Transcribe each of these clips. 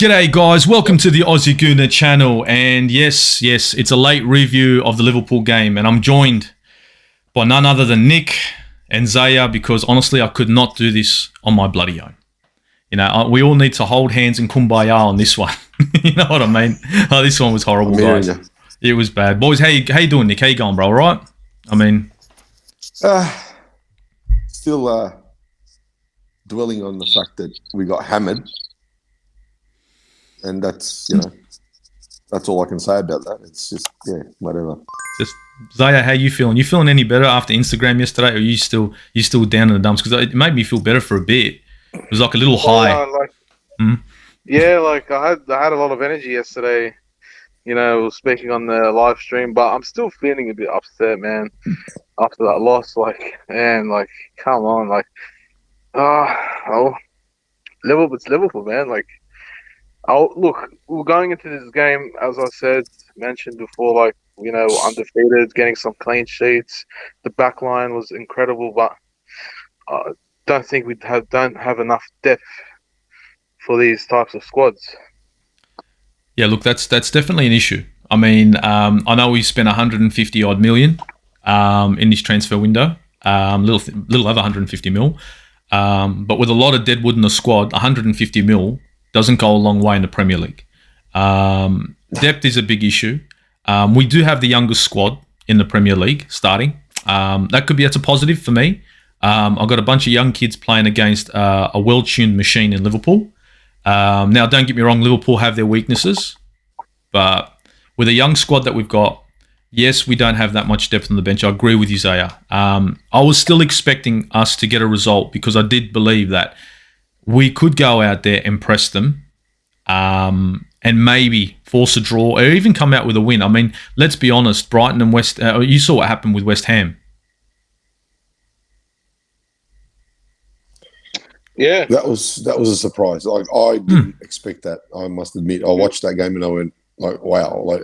G'day guys, welcome to the Aussie Gooner channel, and yes, it's a late review of the Liverpool game, and I'm joined by none other than Nick and Zaya, because honestly I could not do this on my bloody own. You know, we all need to hold hands and kumbaya on this one. You know what I mean? Oh, this one was horrible, guys. It was bad. Boys, how you doing, Nick? How you going, bro? All right? I mean... Still dwelling on the fact that we got hammered. And that's, that's all I can say about that. It's just, whatever. Just, Zaya, how you feeling? You feeling any better after Instagram yesterday, or you still down in the dumps? Because it made me feel better for a bit. It was like a little high. Yeah, like I had a lot of energy yesterday. You know, speaking on the live stream, but I'm still feeling a bit upset, man. After that loss, come on, it's Liverpool, man. Look, we're going into this game, as I mentioned before, undefeated, getting some clean sheets. The back line was incredible, but I don't think we don't have enough depth for these types of squads. Yeah, look, that's definitely an issue. I mean, I know we spent 150 odd million in this transfer window, little over 150 mil, but with a lot of dead wood in the squad, 150 mil doesn't go a long way in the Premier League. Depth is a big issue. We do have the youngest squad in the Premier League starting. That's a positive for me. I've got a bunch of young kids playing against a well-tuned machine in Liverpool. Now, don't get me wrong, Liverpool have their weaknesses, but with a young squad that we've got, yes, we don't have that much depth on the bench. I agree with you, Zaya. I was still expecting us to get a result because I did believe that we could go out there and press them and maybe force a draw or even come out with a win. I mean, let's be honest, Brighton and you saw what happened with West Ham. Yeah, that was a surprise. I didn't expect that. I must admit, I watched that game and I went wow,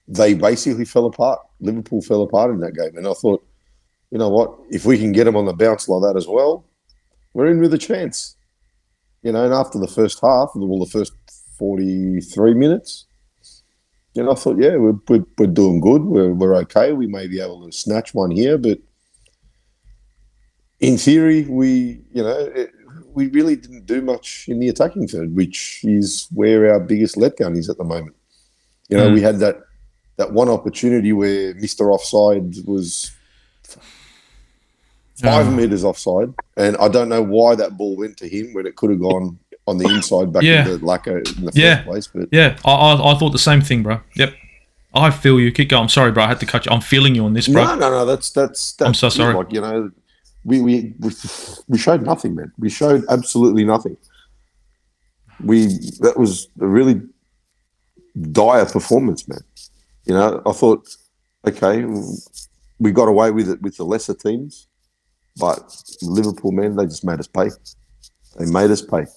they basically fell apart. Liverpool fell apart in that game, and I thought, you know what? If we can get them on the bounce like that as well, we're in with a chance. And after the first half, the first 43 minutes, I thought, yeah, we're doing good. We're okay. We may be able to snatch one here, but in theory, we really didn't do much in the attacking third, which is where our biggest letdown is at the moment. We had that one opportunity where Mr. Offside was 5 meters offside, and I don't know why that ball went to him when it could have gone on the inside back into Lacko in the first place. But I thought the same thing, bro. Yep. I feel you. Keep going. I'm sorry, bro. I had to cut you. I'm feeling you on this, bro. No. That's I'm so sorry. We showed nothing, man. We showed absolutely nothing. That was a really dire performance, man. I thought, okay, we got away with it with the lesser teams, but Liverpool, man, they just made us pay. They made us pay.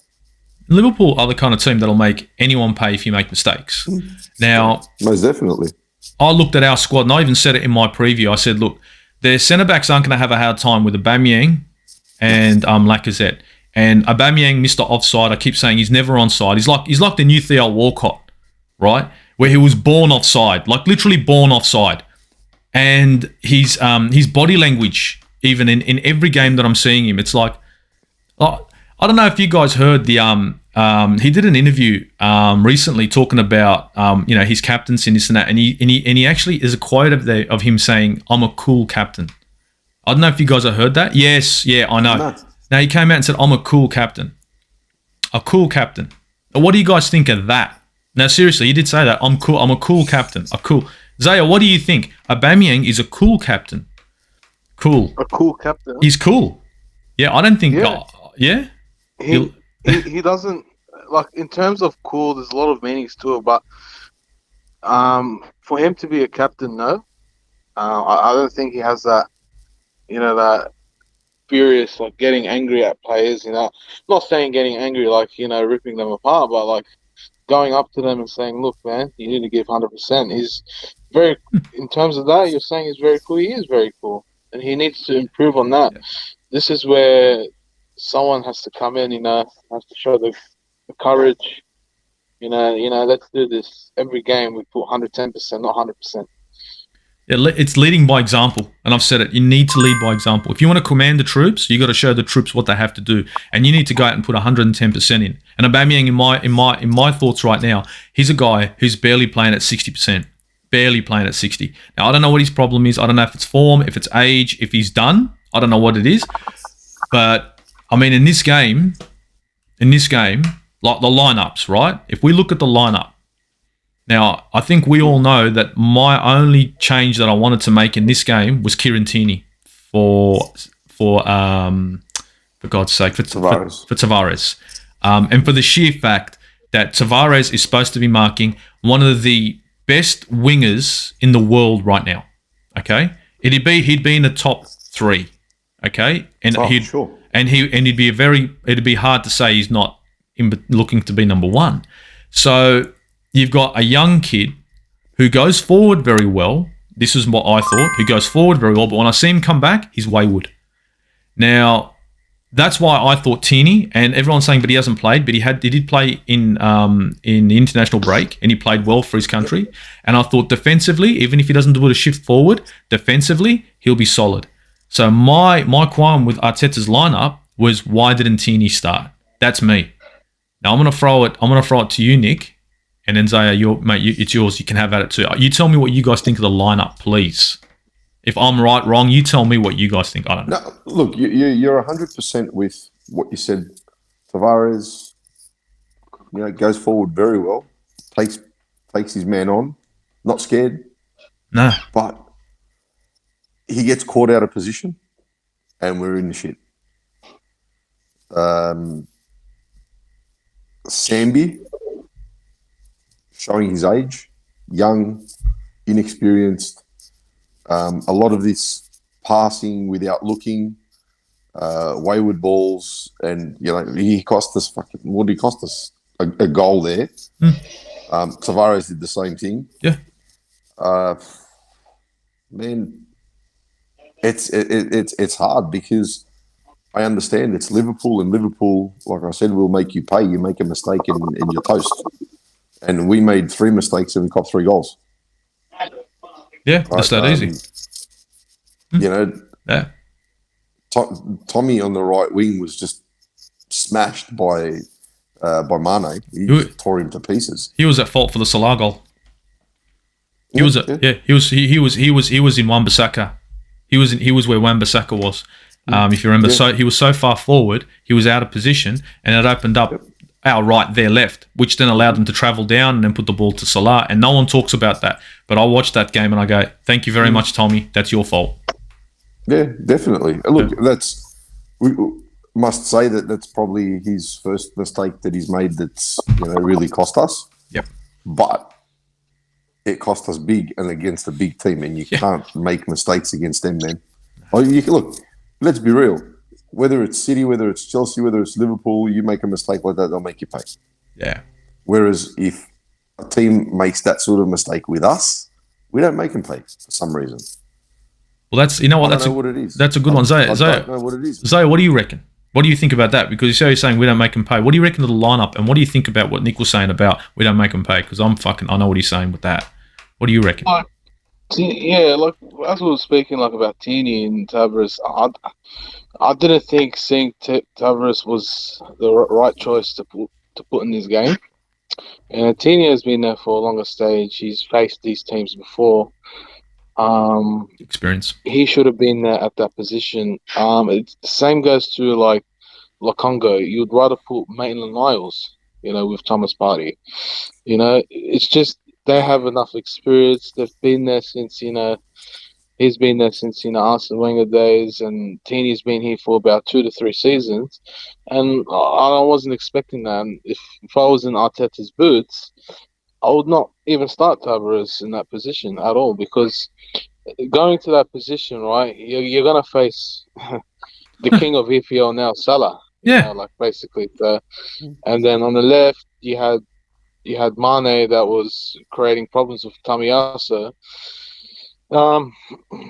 Liverpool are the kind of team that'll make anyone pay if you make mistakes. Now, most definitely. I looked at our squad, and I even said it in my preview. I said, look, their centre-backs aren't going to have a hard time with Aubameyang and Lacazette. And Aubameyang, Mr. Offside, I keep saying he's never onside. He's like the new Theo Walcott, right? Where he was born offside, like literally born offside. And his body language, even in every game that I'm seeing him, it's like, I don't know if you guys heard he did an interview recently talking about his captaincy and this and that, and he actually is a quote of him saying, "I'm a cool captain." I don't know if you guys have heard that. Yes, yeah, I know. No. Now he came out and said, "I'm a cool captain." A cool captain. What do you guys think of that? Now seriously, he did say that. I'm cool. I'm a cool captain. Zaya, what do you think? Aubameyang is a cool captain. Cool. A cool captain. He's cool. Yeah, I don't think. Yeah. He doesn't, in terms of cool, there's a lot of meanings to it, but for him to be a captain, no. I don't think he has that, that furious, getting angry at players, not saying getting angry, ripping them apart, but going up to them and saying, look, man, you need to give 100%. He's very, in terms of that, you're saying he's very cool. He is very cool, and he needs to improve on that. Yeah. This is where someone has to come in, has to show the courage Let's do this every game. We put 110%, not 100%. Yeah, it's leading by example, and I've said it. You need to lead by example. If you want to command the troops, you got to show the troops what they have to do, and you need to go out and put 110% in. And Aubameyang, in my thoughts right now, he's a guy who's barely playing at 60%, barely playing at 60. Now I don't know what his problem is. I don't know if it's form, if it's age, if he's done. I don't know what it is, but I mean, in this game, like the lineups, right? If we look at the lineup. Now, I think we all know that my only change that I wanted to make in this game was Kieran Tierney for God's sake, for Tavares. And for the sheer fact that Tavares is supposed to be marking one of the best wingers in the world right now. Okay? He'd be in the top 3. Okay? And it'd be hard to say he's not looking to be number 1. So you've got a young kid who goes forward very well. This is what I thought. Who goes forward very well, but when I see him come back, he's wayward. Now, that's why I thought Tierney, and everyone's saying, but he hasn't played. But he did play in the international break, and he played well for his country. And I thought defensively, even if he doesn't do a shift forward, defensively he'll be solid. So my qualm with Arteta's lineup was, why didn't Tierney start? That's me. Now I'm gonna throw it to you, Nick. And then Zaya, it's yours. You can have at it too. You tell me what you guys think of the lineup, please. If I'm right, wrong, you tell me what you guys think. I don't know. No, look, you're 100% with what you said. Tavares, goes forward very well. Takes his man on. Not scared. No. But he gets caught out of position, and we're in the shit. Sambi, showing his age, young, inexperienced. A lot of this passing without looking, wayward balls, and he cost us what did he cost us? A goal there. Tavares did the same thing. Yeah. Man, it's hard because I understand it's Liverpool, and Liverpool, like I said, will make you pay. You make a mistake and you're toast. And we made 3 mistakes and we copped 3 goals. Yeah, that's that easy. Yeah. Tommy on the right wing was just smashed by Mane. He tore him to pieces. He was at fault for the Salah goal. He was in Wan-Bissaka. He was where Wan-Bissaka was. If you remember, so he was so far forward, he was out of position, and it opened up our right, their left, which then allowed them to travel down and then put the ball to Salah. And no one talks about that. But I watched that game and I go, thank you very much, Tommy. That's your fault. Yeah, definitely. Look, we must say that's probably his first mistake that he's made that's really cost us. Yep. But it cost us big and against a big team, and you can't make mistakes against them, man. Look, let's be real. Whether it's City, whether it's Chelsea, whether it's Liverpool, you make a mistake like that, they'll make you pay. Yeah. Whereas if a team makes that sort of mistake with us, we don't make them pay for some reason. Well, that's I don't know what it is. That's a good one, Zaya. I don't know what it is. Zaya, what do you reckon? What do you think about that? Because you're saying we don't make them pay. What do you reckon of the lineup, and what do you think about what Nick was saying about we don't make them pay? Because I know what he's saying with that. What do you reckon? Like as we were speaking about Tierney and Tavares, I didn't think seeing Tavares was the right choice to put in this game. And Tierney has been there for a longer stage. He's faced these teams before. Experience. He should have been there at that position. The same goes to Lokonga. You'd rather put Maitland-Niles, with Thomas Partey. It's just they have enough experience. They've been there since he's been there since Arsene Wenger days, and Tierney's been here for about 2 to 3 seasons. And I wasn't expecting that. And if I was in Arteta's boots, I would not even start Tavares in that position at all, because going to that position, right, you're going to face the king of EPL now, Salah. Yeah. Basically. And then on the left, you had Mane that was creating problems with Tomiyasu.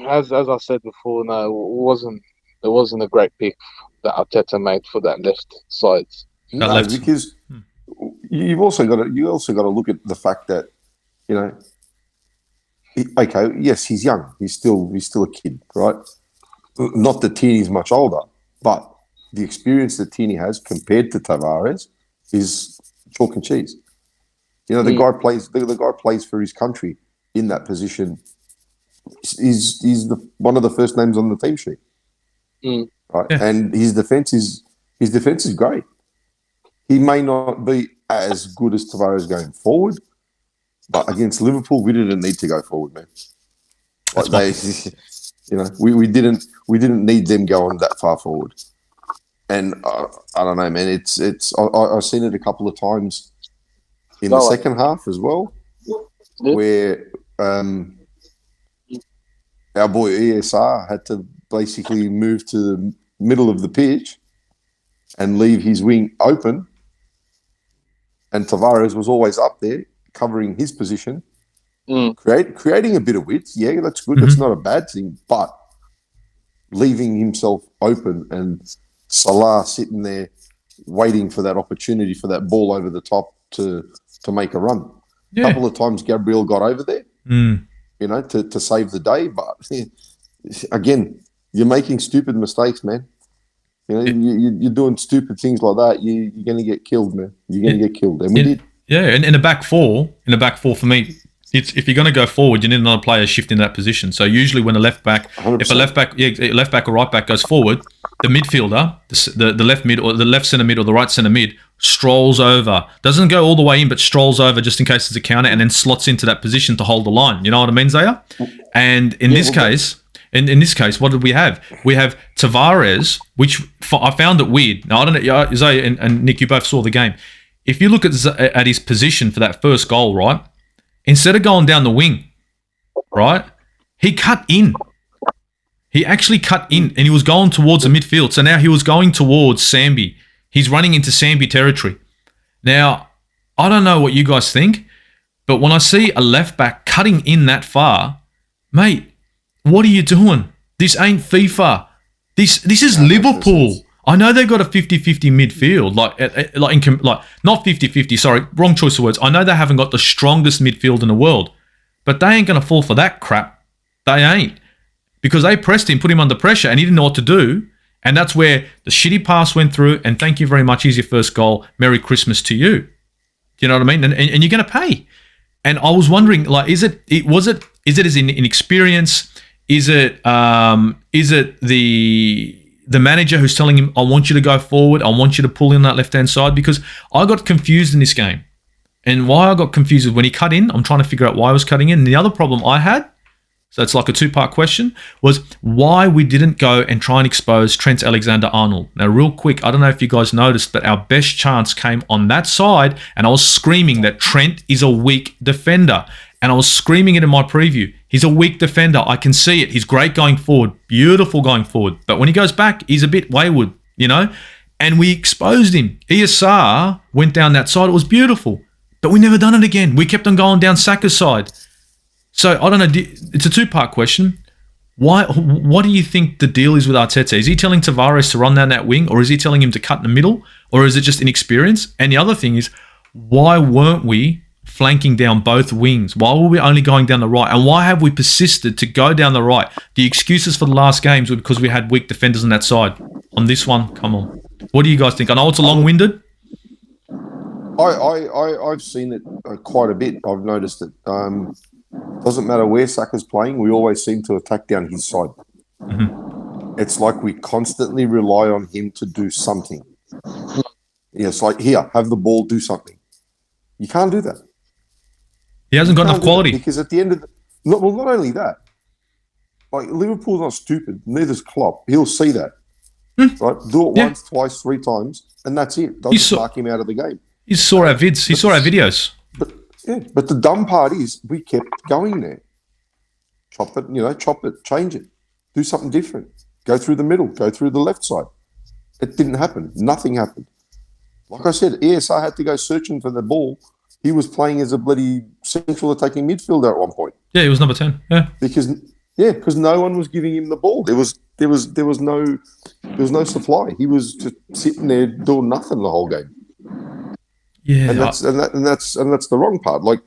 As I said before, no, it wasn't a great pick that Arteta made for that left side. No, because you've also got to look at the fact that, you know, okay, yes, he's young. He's still a kid, right? Not that Tierney's much older, but the experience that Tierney has compared to Tavares is chalk and cheese. You know, the guy plays for his country in that position. He's one of the first names on the team sheet, right? Yeah. And his defense is great. He may not be as good as Tavares going forward, but against Liverpool, we didn't need to go forward, man. Like we didn't need them going that far forward. And I don't know, man. I've seen it a couple of times in the second half as well, where our boy ESR had to basically move to the middle of the pitch and leave his wing open, and Tavares was always up there covering his position, creating a bit of width. Yeah, that's good. That's not a bad thing, but leaving himself open and Salah sitting there waiting for that opportunity for that ball over the top to make a run. A couple of times Gabriel got over there, you know, to save the day. But again, you're making stupid mistakes, man. You know, you're doing stupid things like that. You're going to get killed, man. You're going to get killed. And we did. Yeah, and in a back four for me, if you're going to go forward, you need another player shift in that position. So usually when a left back, 100%. If a left back or right back goes forward, the midfielder, the left mid or the left centre mid or the right centre mid strolls over, doesn't go all the way in, but strolls over just in case there's a counter, and then slots into that position to hold the line. You know what I mean, Zaya? And in this case, what did we have? We have Tavares, which I found it weird. Now I don't know, Zaya and Nick, you both saw the game. If you look at his position for that first goal, right? Instead of going down the wing, right, he cut in. He actually cut in, and he was going towards the midfield. So now he was going towards Sambi. He's running into Sambi territory. Now, I don't know what you guys think, but when I see a left back cutting in that far, mate, what are you doing? This ain't FIFA. This is Liverpool. I know they've got a 50-50 midfield, not 50-50, sorry, wrong choice of words. I know they haven't got the strongest midfield in the world, but they ain't going to fall for that crap. They ain't. Because they pressed him, put him under pressure, and he didn't know what to do. And that's where the shitty pass went through, and thank you very much, here's your first goal. Merry Christmas to you. Do you know what I mean? And you're going to pay. And I was wondering, like, is it as inexperience? Is it the manager who's telling him, I want you to go forward, I want you to pull in that left-hand side? Because I got confused in this game. And why I got confused is when he cut in, I'm trying to figure out why I was cutting in. And the other problem I had, so it's like a two-part question, was why we didn't go and try and expose Trent Alexander-Arnold. Now, real quick, I don't know if you guys noticed, but our best chance came on that side, and I was screaming that Trent is a weak defender. And I was screaming it in my preview. He's a weak defender. I can see it. He's great going forward. Beautiful going forward. But when he goes back, he's a bit wayward, you know? And we exposed him. ESR went down that side. It was beautiful. But we never done it again. We kept on going down Saka's side. So, I don't know. It's a two-part question. What do you think the deal is with Arteta? Is he telling Tavares to run down that wing, or is he telling him to cut in the middle, or is it just inexperience? And the other thing is, why weren't we flanking down both wings? Why were we only going down the right? And why have we persisted to go down the right? The excuses for the last games were because we had weak defenders on that side. On this one, come on. What do you guys think? I know it's a long-winded. I've seen it quite a bit. I've noticed it. Doesn't matter where Saka's playing, we always seem to attack down his side. Mm-hmm. It's like we constantly rely on him to do something. Yeah, it's like, here, have the ball, do something. You can't do that. He hasn't got enough quality. Because at the end of not only that, like, Liverpool's not stupid. Neither's Klopp. He'll see that. Right? Do it once, twice, three times, and that's it. Doesn't mark him out of the game. He saw our vids. He saw our videos. But the dumb part is we kept going there. Chop it, change it. Do something different. Go through the middle. Go through the left side. It didn't happen. Nothing happened. Like I said, ESR had to go searching for the ball. He was playing as a bloody central attacking midfielder at one point. Yeah, he was number 10. Yeah. Because no one was giving him the ball. There was no supply. He was just sitting there doing nothing the whole game. Yeah, and that's the wrong part. Like,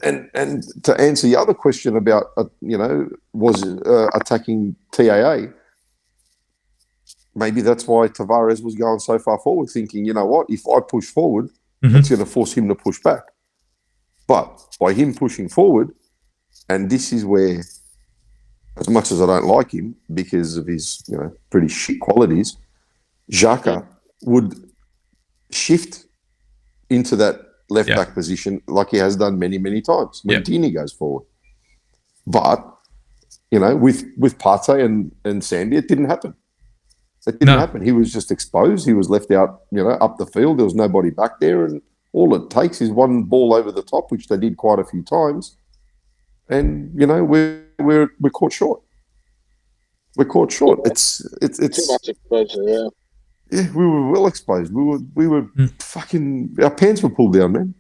and to answer the other question about was attacking TAA. Maybe that's why Tavares was going so far forward, thinking, you know what, if I push forward, that's going to force him to push back. But by him pushing forward, and this is where, as much as I don't like him because of his pretty shit qualities, Xhaka would shift into that left back position like he has done many, many times when Tierney goes forward. But with Partey and Sandy, it didn't happen. It didn't happen. He was just exposed. He was left out, up the field. There was nobody back there, and all it takes is one ball over the top, which they did quite a few times, and we're caught short. We're caught short. It's too much exposure. Yeah, we were well exposed. We were fucking. Our pants were pulled down, man.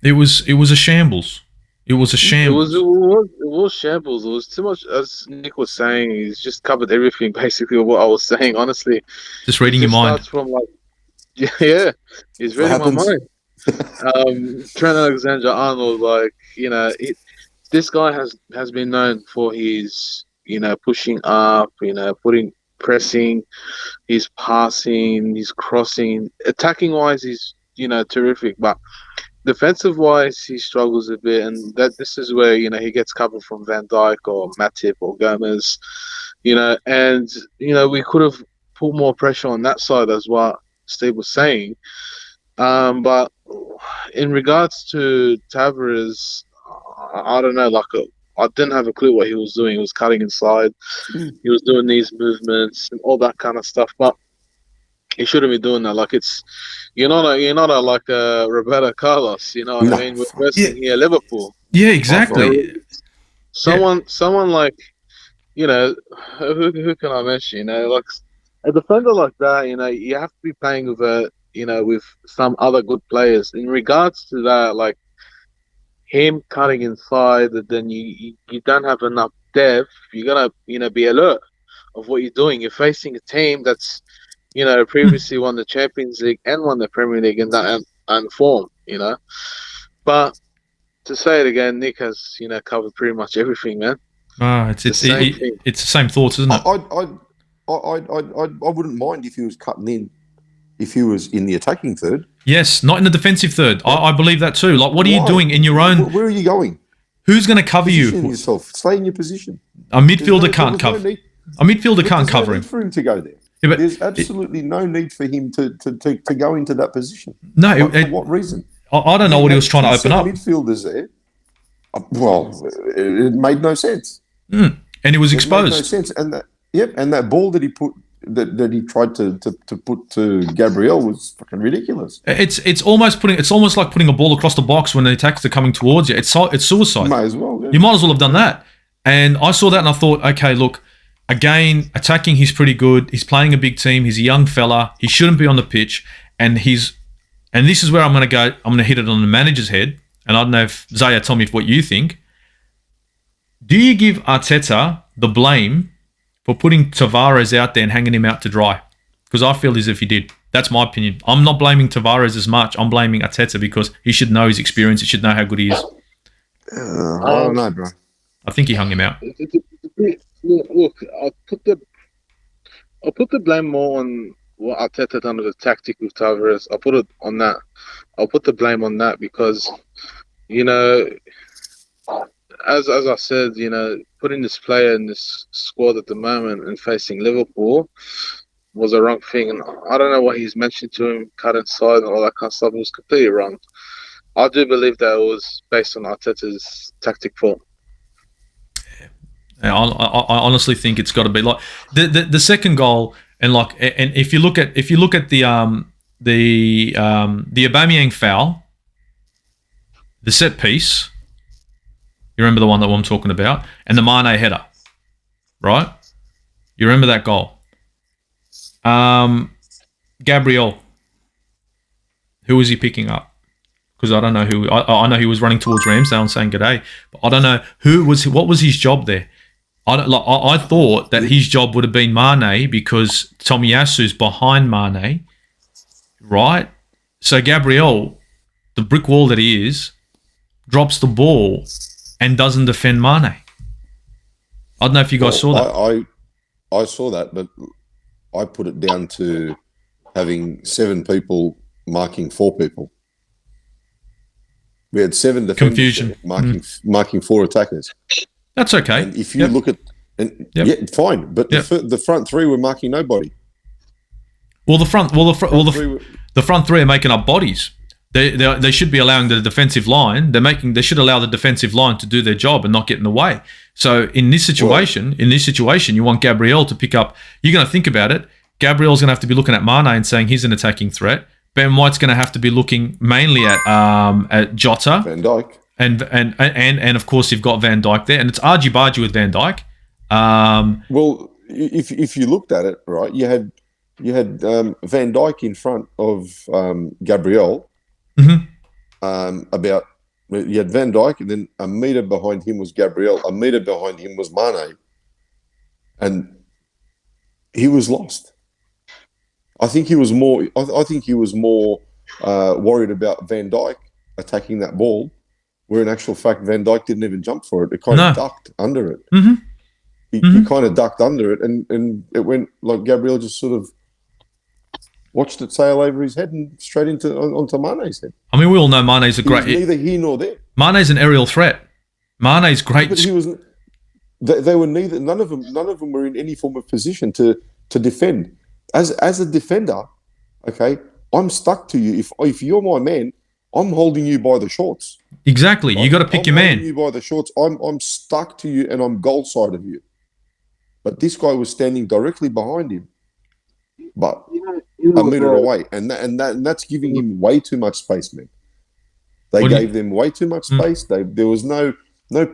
It was a shambles. It was a shambles. It was shambles. It was too much. As Nick was saying, he's just covered everything basically what I was saying. Honestly, just reading your mind. Starts from he's reading my mind. Trent Alexander-Arnold, this guy has been known for his pushing up, pressing, his passing, his crossing, attacking wise, he's terrific, but defensive wise, he struggles a bit, and this is where he gets covered from Van Dijk or Matip or Gomez, and we could have put more pressure on that side as what Steve was saying, but in regards to Tavares, I don't know, I didn't have a clue what he was doing. He was cutting inside, he was doing these movements and all that kind of stuff, but he shouldn't be doing that. You're not a Roberto Carlos, you know what I mean? We're versing here Liverpool. Yeah, exactly. Someone like, who can I mention? Like a defender like that, you have to be playing with some other good players. In regards to that, like him cutting inside, then you don't have enough depth. You gotta be alert of what you're doing. You're facing a team that's previously won the Champions League and won the Premier League in that and form, But to say it again, Nick has covered pretty much everything, man. It's the same thoughts, isn't it? I wouldn't mind if he was cutting in, if he was in the attacking third. Yes, not in the defensive third. I believe that too. Like, what are you doing in your own? Where are you going? Who's going to cover Position you? Yourself. Stay in your position. A midfielder can't cover. A midfielder can't cover him. There's no need for him to go there. Yeah, but there's absolutely no need for him to go into that position. No, for what reason? I don't know what he was trying to open up. Midfielders there. Well, it made no sense. And it was exposed. It made no sense. And that ball that he put that he tried to put to Gabriel was fucking ridiculous. It's almost like putting a ball across the box when the attacks are coming towards you. It's suicide. Might as well. Yeah. You might as well have done that. And I saw that and I thought, okay, look. Again, attacking, he's pretty good. He's playing a big team. He's a young fella. He shouldn't be on the pitch. And this is where I'm going to go. I'm going to hit it on the manager's head. And I don't know if Zaya, tell me what you think. Do you give Arteta the blame for putting Tavares out there and hanging him out to dry? Because I feel as if he did. That's my opinion. I'm not blaming Tavares as much. I'm blaming Arteta because he should know his experience. He should know how good he is. I don't know, bro. I think he hung him out. Look, I'll put the blame more on what Arteta done with the tactic with Tavares. I'll put it on that. I'll put the blame on that because, as I said, putting this player in this squad at the moment and facing Liverpool was a wrong thing. And I don't know what he's mentioned to him, cut inside and all that kind of stuff. It was completely wrong. I do believe that it was based on Arteta's tactic fault. I honestly think it's got to be like the second goal, and if you look at the Aubameyang foul, the set piece, you remember the one that I'm talking about, and the Mane header, right? You remember that goal? Gabriel, who was he picking up? Because I don't know who. I know he was running towards Ramsdale and saying g'day, but I don't know what was his job there. I thought that his job would have been Mane because Tomiyasu's behind Mane, right? So Gabriel, the brick wall that he is, drops the ball and doesn't defend Mane. I don't know if you guys saw that. I saw that, but I put it down to having 7 people marking 4 people. We had 7 defenders Confusion. marking 4 attackers. That's okay. And if you look at, yeah, fine, but the front 3 were marking nobody. Well, the front three are making up bodies. They should be allowing the defensive line. They should allow the defensive line to do their job and not get in the way. So in this situation, you want Gabriel to pick up. You're going to think about it. Gabriel's going to have to be looking at Mane and saying he's an attacking threat. Ben White's going to have to be looking mainly at Jota, Van Dijk, and of course you've got Van Dijk there, and it's argy-bargy with Van Dijk. Well, if you looked at it, right, you had Van Dijk in front of Gabriel. Mm-hmm. You had Van Dijk, and then a metre behind him was Gabriel. A metre behind him was Mane, and he was lost. I think he was more. I think he was more worried about Van Dijk attacking that ball, where in actual fact Van Dijk didn't even jump for it. It kind of ducked under it. Mm-hmm. He kind of ducked under it, and it went like Gabriel just sort of watched it sail over his head and straight onto Mane's head. I mean, we all know Mane's a great. Neither here nor there. Mane's an aerial threat. Mane's great. But he was. They were neither. None of them were in any form of position to defend. As a defender, okay, I'm stuck to you. If you're my man, I'm holding you by the shorts. Exactly. You got to pick your man. I'm holding you by the shorts. I'm stuck to you, and I'm goal side of you. But this guy was standing directly behind him, but a metre away, and that's giving him way too much space, man. They gave them way too much space. There was no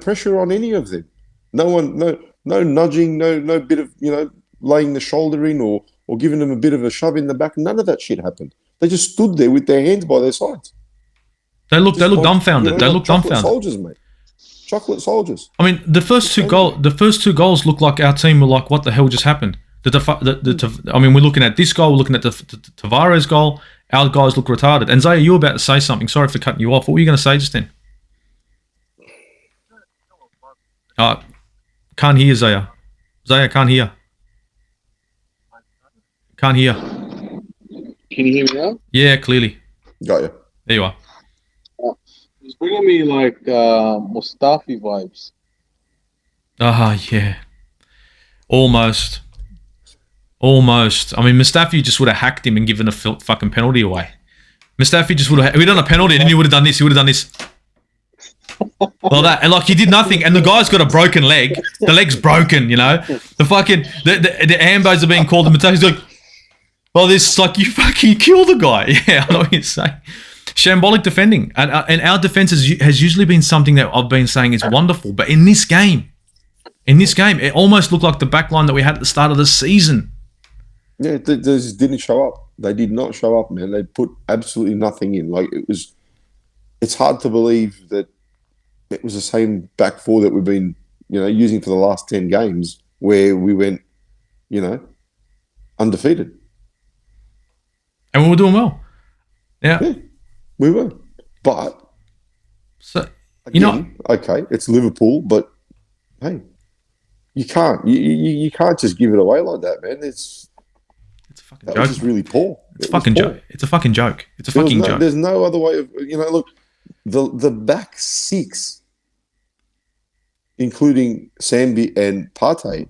pressure on any of them. No nudging, no bit of laying the shoulder in or giving them a bit of a shove in the back. None of that shit happened. They just stood there with their hands by their sides. They look dumbfounded. They look dumbfounded. Soldiers, mate. Chocolate soldiers. I mean, the first two goals looked like our team were like, what the hell just happened? I mean, we're looking at this goal. We're looking at the Tavares goal. Our guys look retarded. And Zaya, you were about to say something. Sorry for cutting you off. What were you going to say just then? Can't hear Zaya. Zaya, can't hear. Can't hear. Can you hear me now? Yeah, clearly. Got you. There you are. It's bringing me like Mustafi vibes. Yeah. Almost. I mean, Mustafi just would have hacked him and given a fucking penalty away. Mustafi just would have... We'd done a penalty and then he would have done this. He would have done this. Well, that, and like he did nothing, and the guy's got a broken leg. The leg's broken, The fucking the ambos are being called. And Mustafi's like, well, this is like you fucking kill the guy. Yeah, I know what you're saying. Shambolic defending, and our defense has usually been something that I've been saying is wonderful, but in this game, it almost looked like the back line that we had at the start of the season. Yeah, they just didn't show up. They did not show up, man. They put absolutely nothing in. Like it's hard to believe that it was the same back four that we've been, using for the last 10 games where we went, undefeated. And we were doing well. Yeah, we were. But, so again, okay, it's Liverpool, but hey, you can't just give it away like that, man. It's a fucking joke. That was just really poor. It's a fucking joke. It's a fucking joke. It's a fucking joke. There's no other way of, look, the back six, including Sambi and Partey,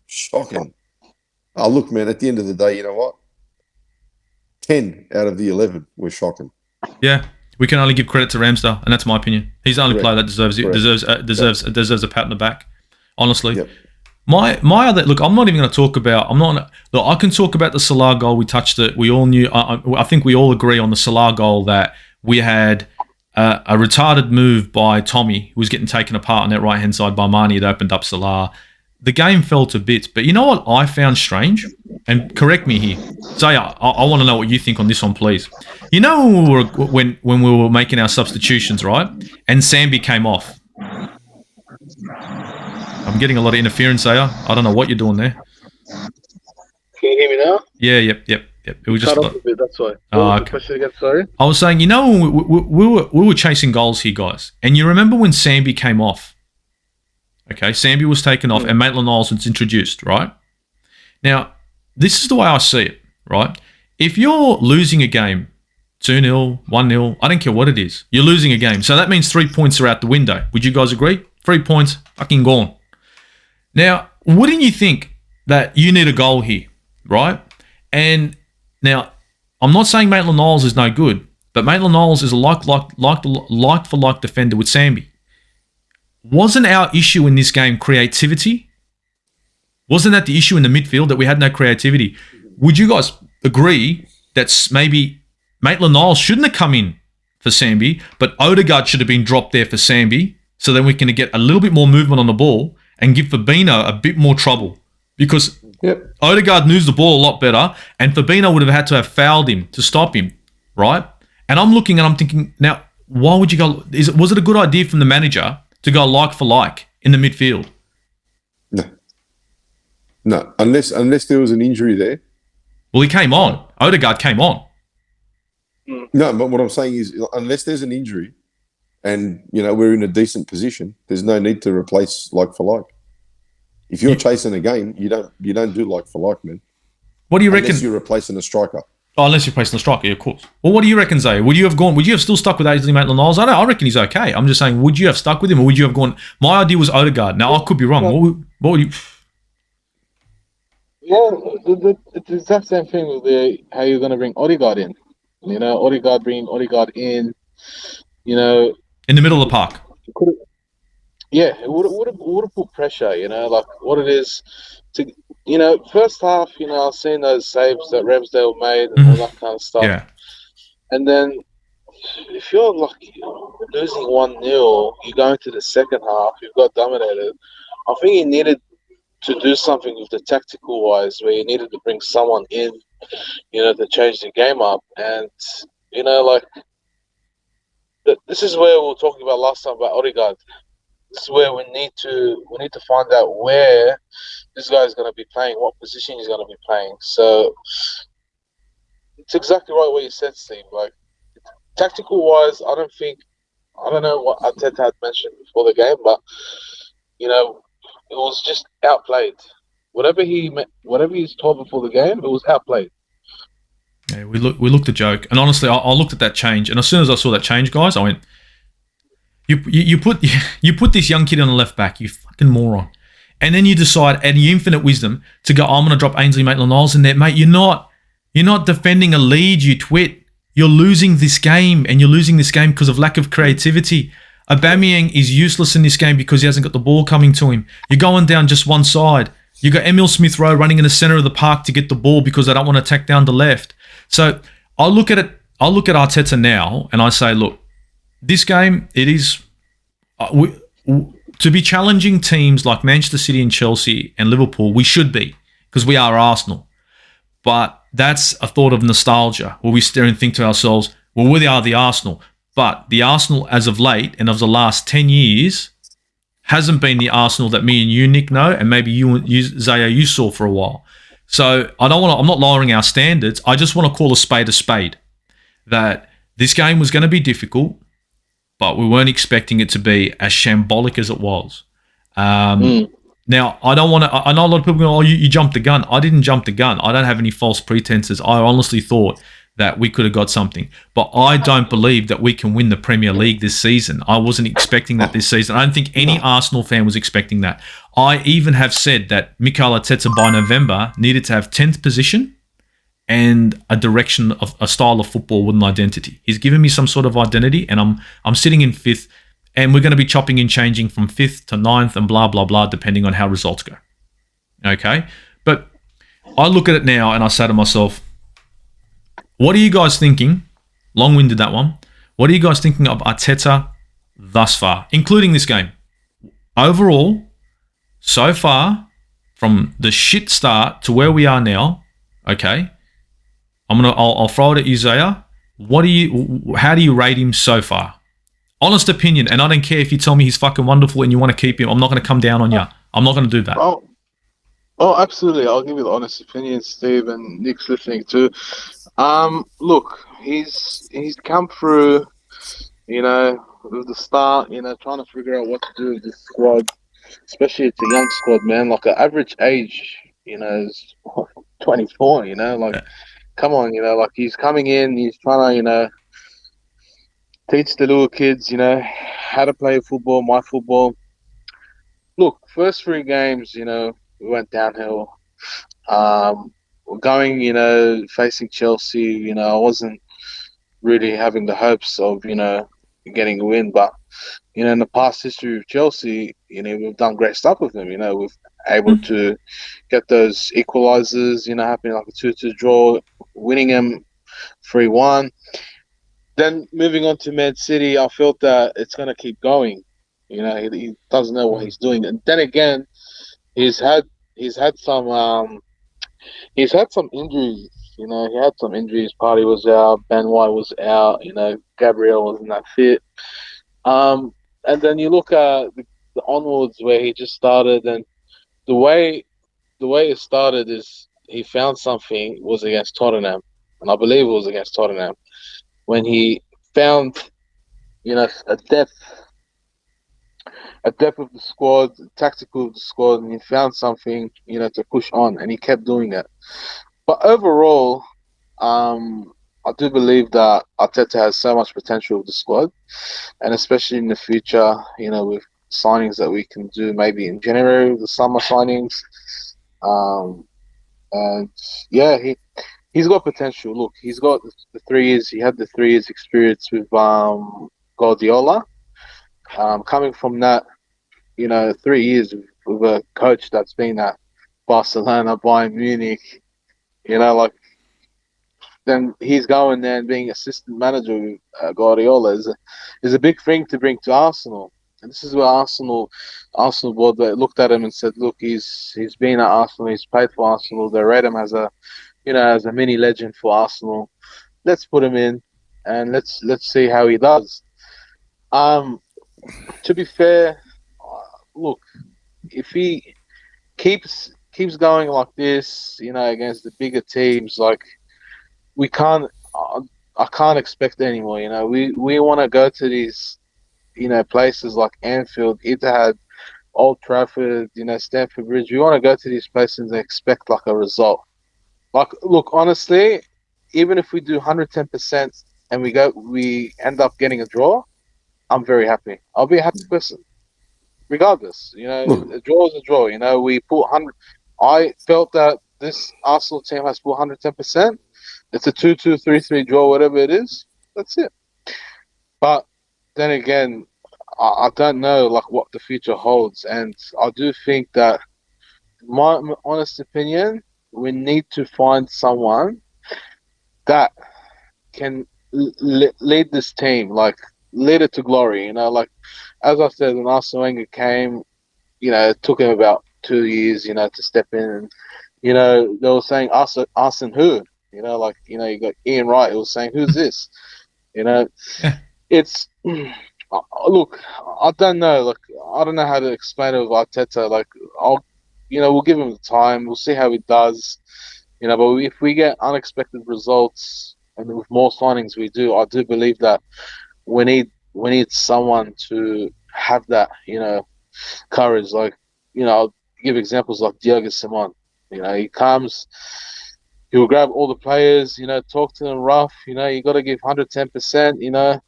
shocking. Oh, look, man, at the end of the day, you know what? 10 out of the 11 were shocking. Yeah, we can only give credit to Ramsdale, and that's my opinion. He's the only player that deserves a pat on the back. Honestly, yep. My other look, I'm not even going to talk about. I can talk about the Salah goal. We touched it. We all knew. I think we all agree on the Salah goal that we had a retarded move by Tommy, who was getting taken apart on that right hand side by Marnie. It opened up Salah. The game fell to bits. But you know what I found strange? And correct me here. Zaya, I want to know what you think on this one, please. You know when we were making our substitutions, right? And Sambi came off. I'm getting a lot of interference, Zaya. I don't know what you're doing there. Can you hear me now? Yeah, yep. Yep. It was just. Cut off a bit, that's why. What was the question again, sorry? I was saying, when we were chasing goals here, guys, and you remember when Sambi came off? Okay, Sambi was taken off, and Maitland-Niles was introduced, right? Now, this is the way I see it, right? If you're losing a game, 2-0, 1-0, I don't care what it is, you're losing a game. So that means 3 points are out the window. Would you guys agree? 3 points, fucking gone. Now, wouldn't you think that you need a goal here, right? And now, I'm not saying Maitland-Niles is no good, but Maitland-Niles is a like-for-like defender with Sambi. Wasn't our issue in this game creativity? Wasn't that the issue in the midfield, that we had no creativity? Would you guys agree that maybe Maitland-Niles shouldn't have come in for Sambi, but Odegaard should have been dropped there for Sambi, so then we can get a little bit more movement on the ball and give Fabinho a bit more trouble? Because Odegaard knows the ball a lot better, and Fabinho would have had to have fouled him to stop him, right? And I'm looking and I'm thinking, now, why would you go? Was it a good idea from the manager to go like for like in the midfield? No, unless there was an injury there. Well, he came on. Odegaard came on. No, but what I'm saying is, unless there's an injury, and we're in a decent position, there's no need to replace like for like. If you're chasing a game, you don't do like for like, man. What do you reckon? Unless you're replacing a striker. Oh, unless you're replacing a striker, yeah, of course. Well, what do you reckon, Zay? Would you have still stuck with Ainsley Maitland-Niles? I reckon he's okay. I'm just saying, would you have stuck with him, or would you have gone? My idea was Odegaard. Now I could be wrong. What would you? Yeah, it's the exact same thing with how you're going to bring Odegaard in. Bringing Odegaard in. In the middle of the park. Yeah, it would have put pressure. Like what it is to. First half. I've seen those saves that Ramsdale made and all that kind of stuff. Yeah. And then if you're like losing 1-0, you go into the second half. You've got dominated. I think you needed to do something with the tactical wise, where you needed to bring someone in, to change the game up. And this is where we were talking about last time about Odegaard. This is where we need to find out where this guy is going to be playing, what position he's going to be playing. So it's exactly right what you said, Steve. Like tactical wise, I don't know what Arteta had mentioned before the game, but it was just outplayed. Whatever he's told before the game, it was outplayed. Yeah, we looked a joke, and honestly, I looked at that change, and as soon as I saw that change, guys, I went, "You put this young kid on the left back, you fucking moron," and then you decide, and your infinite wisdom, to go, "I'm going to drop Ainsley Maitland-Niles in there, mate." You're not defending a lead, you twit. You're losing this game, and you're losing this game because of lack of creativity. Aubameyang is useless in this game because he hasn't got the ball coming to him. You're going down just one side. You got Emile Smith-Rowe running in the center of the park to get the ball because they don't want to attack down the left. So I look at Arteta now, and I say, look, this game, it is to be challenging teams like Manchester City and Chelsea and Liverpool. We should be, because we are Arsenal. But that's a thought of nostalgia, where we stare and think to ourselves, well, we are the Arsenal. But the Arsenal as of late and of the last 10 years hasn't been the Arsenal that me and you, Nick, know, and maybe you Zaya, you saw for a while. So I'm not lowering our standards. I just want to call a spade, that this game was going to be difficult, but we weren't expecting it to be as shambolic as it was. Now, I know a lot of people go, oh, you jumped the gun. I didn't jump the gun. I don't have any false pretenses. I honestly thought that we could have got something. But I don't believe that we can win the Premier League this season. I wasn't expecting that this season. I don't think any Arsenal fan was expecting that. I even have said that Mikel Arteta by November needed to have 10th position and a direction of a style of football with an identity. He's given me some sort of identity, and I'm sitting in 5th, and we're going to be chopping and changing from 5th to 9th and blah, blah, blah, depending on how results go. Okay? But I look at it now and I say to myself, what are you guys thinking? Long-winded, that one. What are you guys thinking of Arteta thus far, including this game? Overall, so far, from the shit start to where we are now, okay, I'll throw it at you, Zaya. How do you rate him so far? Honest opinion, and I don't care if you tell me he's fucking wonderful and you want to keep him. I'm not going to come down on you. I'm not going to do that. Well, Oh, absolutely. I'll give you the honest opinion, Steve, and Nick's listening too. Look, he's come through, with the start, trying to figure out what to do with this squad, especially it's a young squad, man. Like an average age, is 24. Like come on, like he's coming in, he's trying to, teach the little kids, how to play football, my football. Look, first three games, we went downhill. We're going, facing Chelsea, I wasn't really having the hopes of, getting a win, but in the past history of Chelsea, we've done great stuff with them. We've able to get those equalizers, happening like a 2-2 draw, winning them 3-1. Then moving on to Man City, I felt that it's going to keep going. He doesn't know what he's doing. And then again, he's had he's had some he's had some injuries. He had some injuries. Party was out, Ben White was out. Gabriel wasn't that fit. Um, and then you look at the onwards where he just started, and the way the way it started is he found something was against Tottenham, and I believe it was against Tottenham when he found a depth of the squad, tactical of the squad, and he found something to push on, and he kept doing it. But overall, I do believe that Arteta has so much potential with the squad, and especially in the future, with signings that we can do maybe in January, the summer signings. Um, and yeah, he's got potential. Look, he's got the 3 years. He had the 3 years experience with Guardiola. Coming from that, 3 years with a coach that's been at Barcelona, Bayern Munich, like then he's going there and being assistant manager with Guardiola is a big thing to bring to Arsenal. And this is where Arsenal board they looked at him and said, look, he's been at Arsenal, he's played for Arsenal. They rate him as a mini legend for Arsenal. Let's put him in and let's see how he does. Um, to be fair, look, if he keeps going like this, against the bigger teams, like we can't. I can't expect anymore. We want to go to these, places like Anfield, Etihad, Old Trafford, Stamford Bridge. We want to go to these places and expect like a result. Like, look, honestly, even if we do 110% and we end up getting a draw, I'm very happy. I'll be a happy person, regardless. Look, A draw is a draw. We put 100. I felt that this Arsenal team has put 110%. It's a 2-2, 3-3 draw, whatever it is. That's it. But then again, I don't know like what the future holds, and I do think that, my honest opinion, we need to find someone that can lead this team, like lead it to glory. Like as I said, when Arsene Wenger came, it took him about 2 years, to step in, and they were saying Arsene who, you got Ian Wright. It was saying who's this, Yeah. it's look, I don't know, like I don't know how to explain it with Arteta. Like we'll give him the time. We'll see how he does. But if we get unexpected results and with more signings we do, I do believe that we need someone to have that, courage. Like, I'll give examples like Diego Simon. He comes, he'll grab all the players, talk to them rough. You got to give 110%.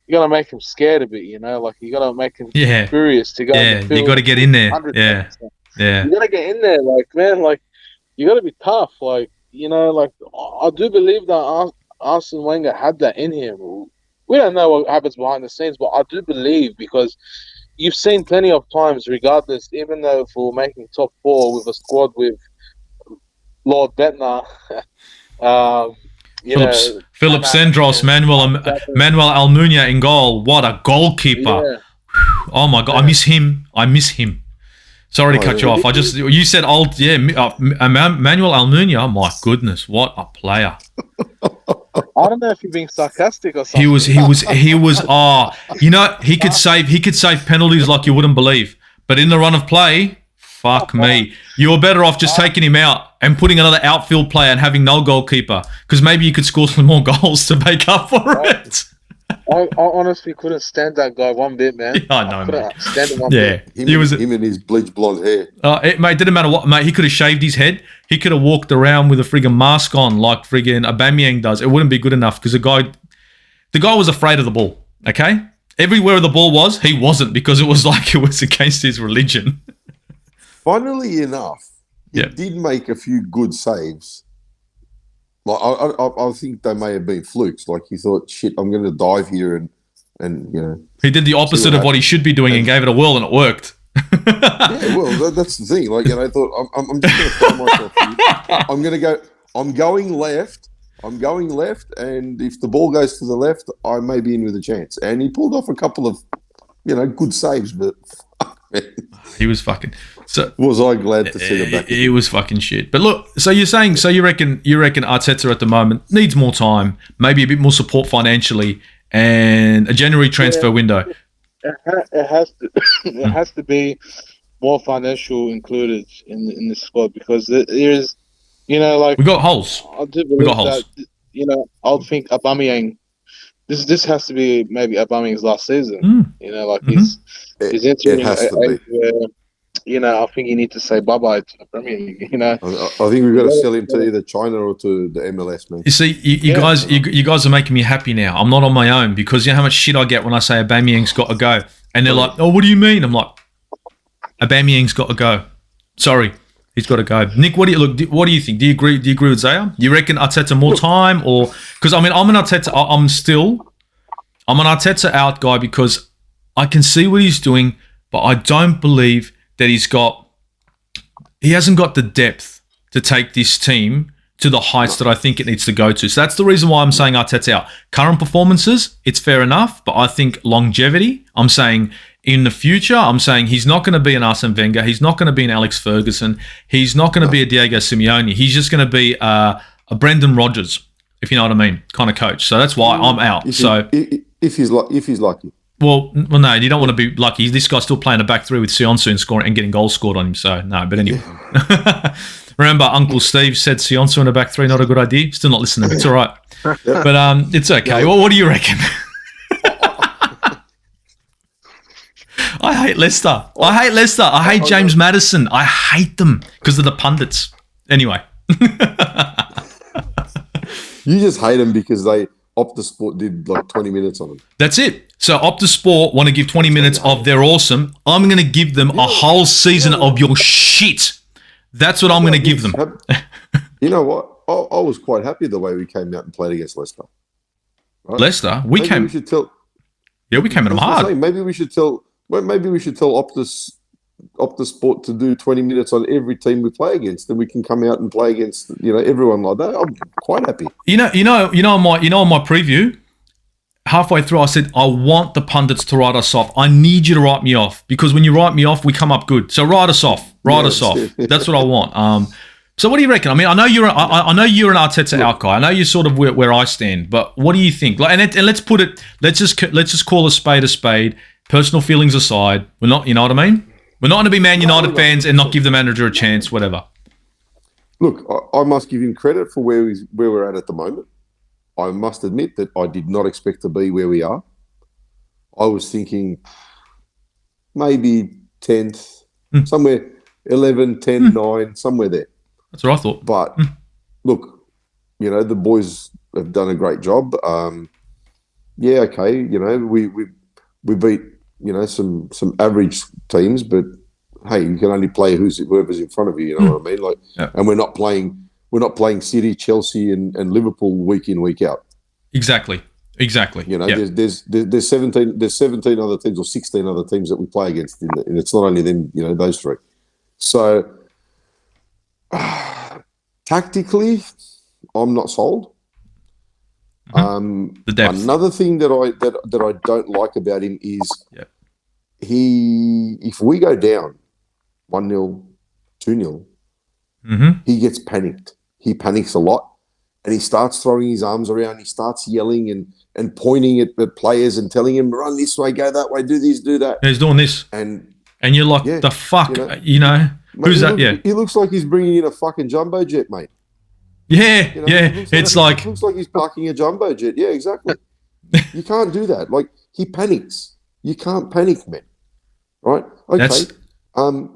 You got to make him scared a bit. Like you got to make him Yeah. furious to go in Yeah. the You field. got to get in there. 110%. Yeah. Yeah. You got to get in there, like man, like you got to be tough. Like like I do believe that Arsene Wenger had that in him. We don't know what happens behind the scenes, but I do believe because you've seen plenty of times, regardless, even though if we're making top four with a squad with Lord Bettner, um, Philip Sendros, Manuel Almunia in goal. What a goalkeeper! yeah, Oh my god, I miss him. Sorry to cut you off. You said old, yeah. Manuel Almunia. My goodness, what a player! I don't know if you're being sarcastic or something. He was. He could save penalties like you wouldn't believe. But in the run of play, fuck me. You're better off just taking him out and putting another outfield player and having no goalkeeper, because maybe you could score some more goals to make up for it. I honestly couldn't stand that guy one bit, man. Yeah, I know, couldn't mate. stand him one Yeah, bit. Him and his bleach blonde hair. Mate, didn't matter what, mate. He could have shaved his head. He could have walked around with a friggin' mask on like friggin' Aubameyang does. It wouldn't be good enough because the guy was afraid of the ball. Okay, everywhere the ball was, he wasn't, because it was like it was against his religion. Funnily enough, he Yeah. did make a few good saves. Like I think they may have been flukes. Like he thought, shit, I'm going to dive here and you know. He did the opposite of what he should be doing and gave it a whirl, and it worked. Yeah, well, that's the thing. Like, you know, I thought I'm just going to throw myself here. I'm going to go. I'm going left. And if the ball goes to the left, I may be in with a chance. And he pulled off a couple of, you know, good saves, but He was fucking. So was I glad to see him back? It was fucking shit. But look, so you're saying, so you reckon Arteta at the moment needs more time, maybe a bit more support financially, and a January transfer window. It has to. It has to be more financial included in the squad, because there is, you know, like We got holes. I do believe got holes. that, you know, I would think Aubameyang. This has to be maybe Aubameyang's last season. You know, like he's entering It has to age be. where, you know, I think you need to say bye bye to the Premier League. You know, I think we've got to sell him to either China or to the MLS, man. You see, you guys are making me happy now. I'm not on my own, because you know how much shit I get when I say Aubameyang's got to go, and they're like, "Oh, what do you mean?" I'm like, "Aubameyang's got to go. Sorry, he's got to go." Nick, what do you think? Do you agree? Do you agree with Zaya? You reckon Arteta more time, or because I mean, I'm an Arteta out guy, because I can see what he's doing, but I don't believe that he hasn't got the depth to take this team to the heights that I think it needs to go to. So that's the reason why I'm saying Arteta out. Current performances, it's fair enough, but I think longevity, I'm saying in the future, I'm saying he's not going to be an Arsene Wenger. He's not going to be an Alex Ferguson. He's not going to be a Diego Simeone. He's just going to be a Brendan Rodgers, if you know what I mean, kind of coach. So that's why I'm out. If he's lucky. Well, no, you don't want to be lucky. This guy's still playing a back three with Sionsu and scoring and getting goals scored on him. So no, but anyway. Remember, Uncle Steve said Sionsu in a back three, not a good idea. Still not listening. It's all right, but it's okay. Well, what do you reckon? I hate Leicester. I hate James Maddison. I hate them because of the pundits. Anyway. You just hate them because Optus Sport did like 20 minutes on them. That's it. So Optus Sport want to give 20 minutes of their awesome. I'm going to give them a whole season of your shit. That's what I'm going to give them. You know what? I was quite happy the way we came out and played against Leicester. Right? Leicester, we came at them hard. Maybe we should tell Optus Sport to do 20 minutes on every team we play against, then we can come out and play against everyone like that. I'm quite happy. On my preview, halfway through, I said I want the pundits to write us off. I need you to write me off, because when you write me off, we come up good. So write us off. That's what I want. So what do you reckon? I mean, I know you're an Arteta out guy. I know you're sort of where I stand, but what do you think? Like, and let's put it. Let's just call a spade a spade. Personal feelings aside, we're not. You know what I mean? We're not going to be Man United fans and not give the manager a chance. Whatever. Look, I must give him credit for where we're at the moment. I must admit that I did not expect to be where we are. I was thinking maybe 10th, somewhere 11, 10, 9, somewhere there. That's what I thought. But look, the boys have done a great job. Yeah, okay, we beat some average teams, but hey, you can only play whoever's in front of you. You know what I mean? Like, and we're not playing City, Chelsea, and Liverpool week in, week out. Exactly. There's 17 other teams or 16 other teams that we play against, and it's not only them. Those three. So tactically, I'm not sold. The depth. Another thing that I don't like about him is if we go down 1-0, 2-0, he gets panicked. He panics a lot, and he starts throwing his arms around. He starts yelling and pointing at the players and telling him, run this way, go that way, do this, do that. He's doing this. And you're like, the fuck, Mate, Who's that? Yeah. He looks like he's bringing in a fucking jumbo jet, mate. Yeah, You know, yeah. It looks like he's parking a jumbo jet. Yeah, exactly. You can't do that. Like, he panics. You can't panic, man. Right? Okay. That's-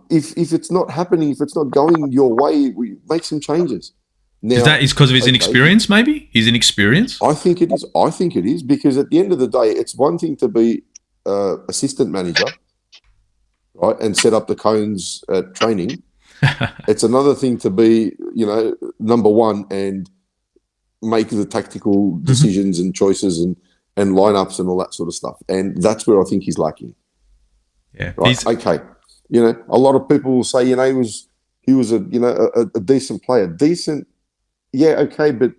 If it's not happening, if it's not going your way, we make some changes. Now, Is that because of his okay, inexperience? Maybe his inexperience. I think it is. I think it is, because at the end of the day, it's one thing to be assistant manager, right, and set up the cones at training. It's another thing to be, number one and make the tactical decisions and choices and lineups and all that sort of stuff. And that's where I think he's lacking. Yeah. Right. Okay. A lot of people will say, he was a decent player. Decent. Yeah. Okay. But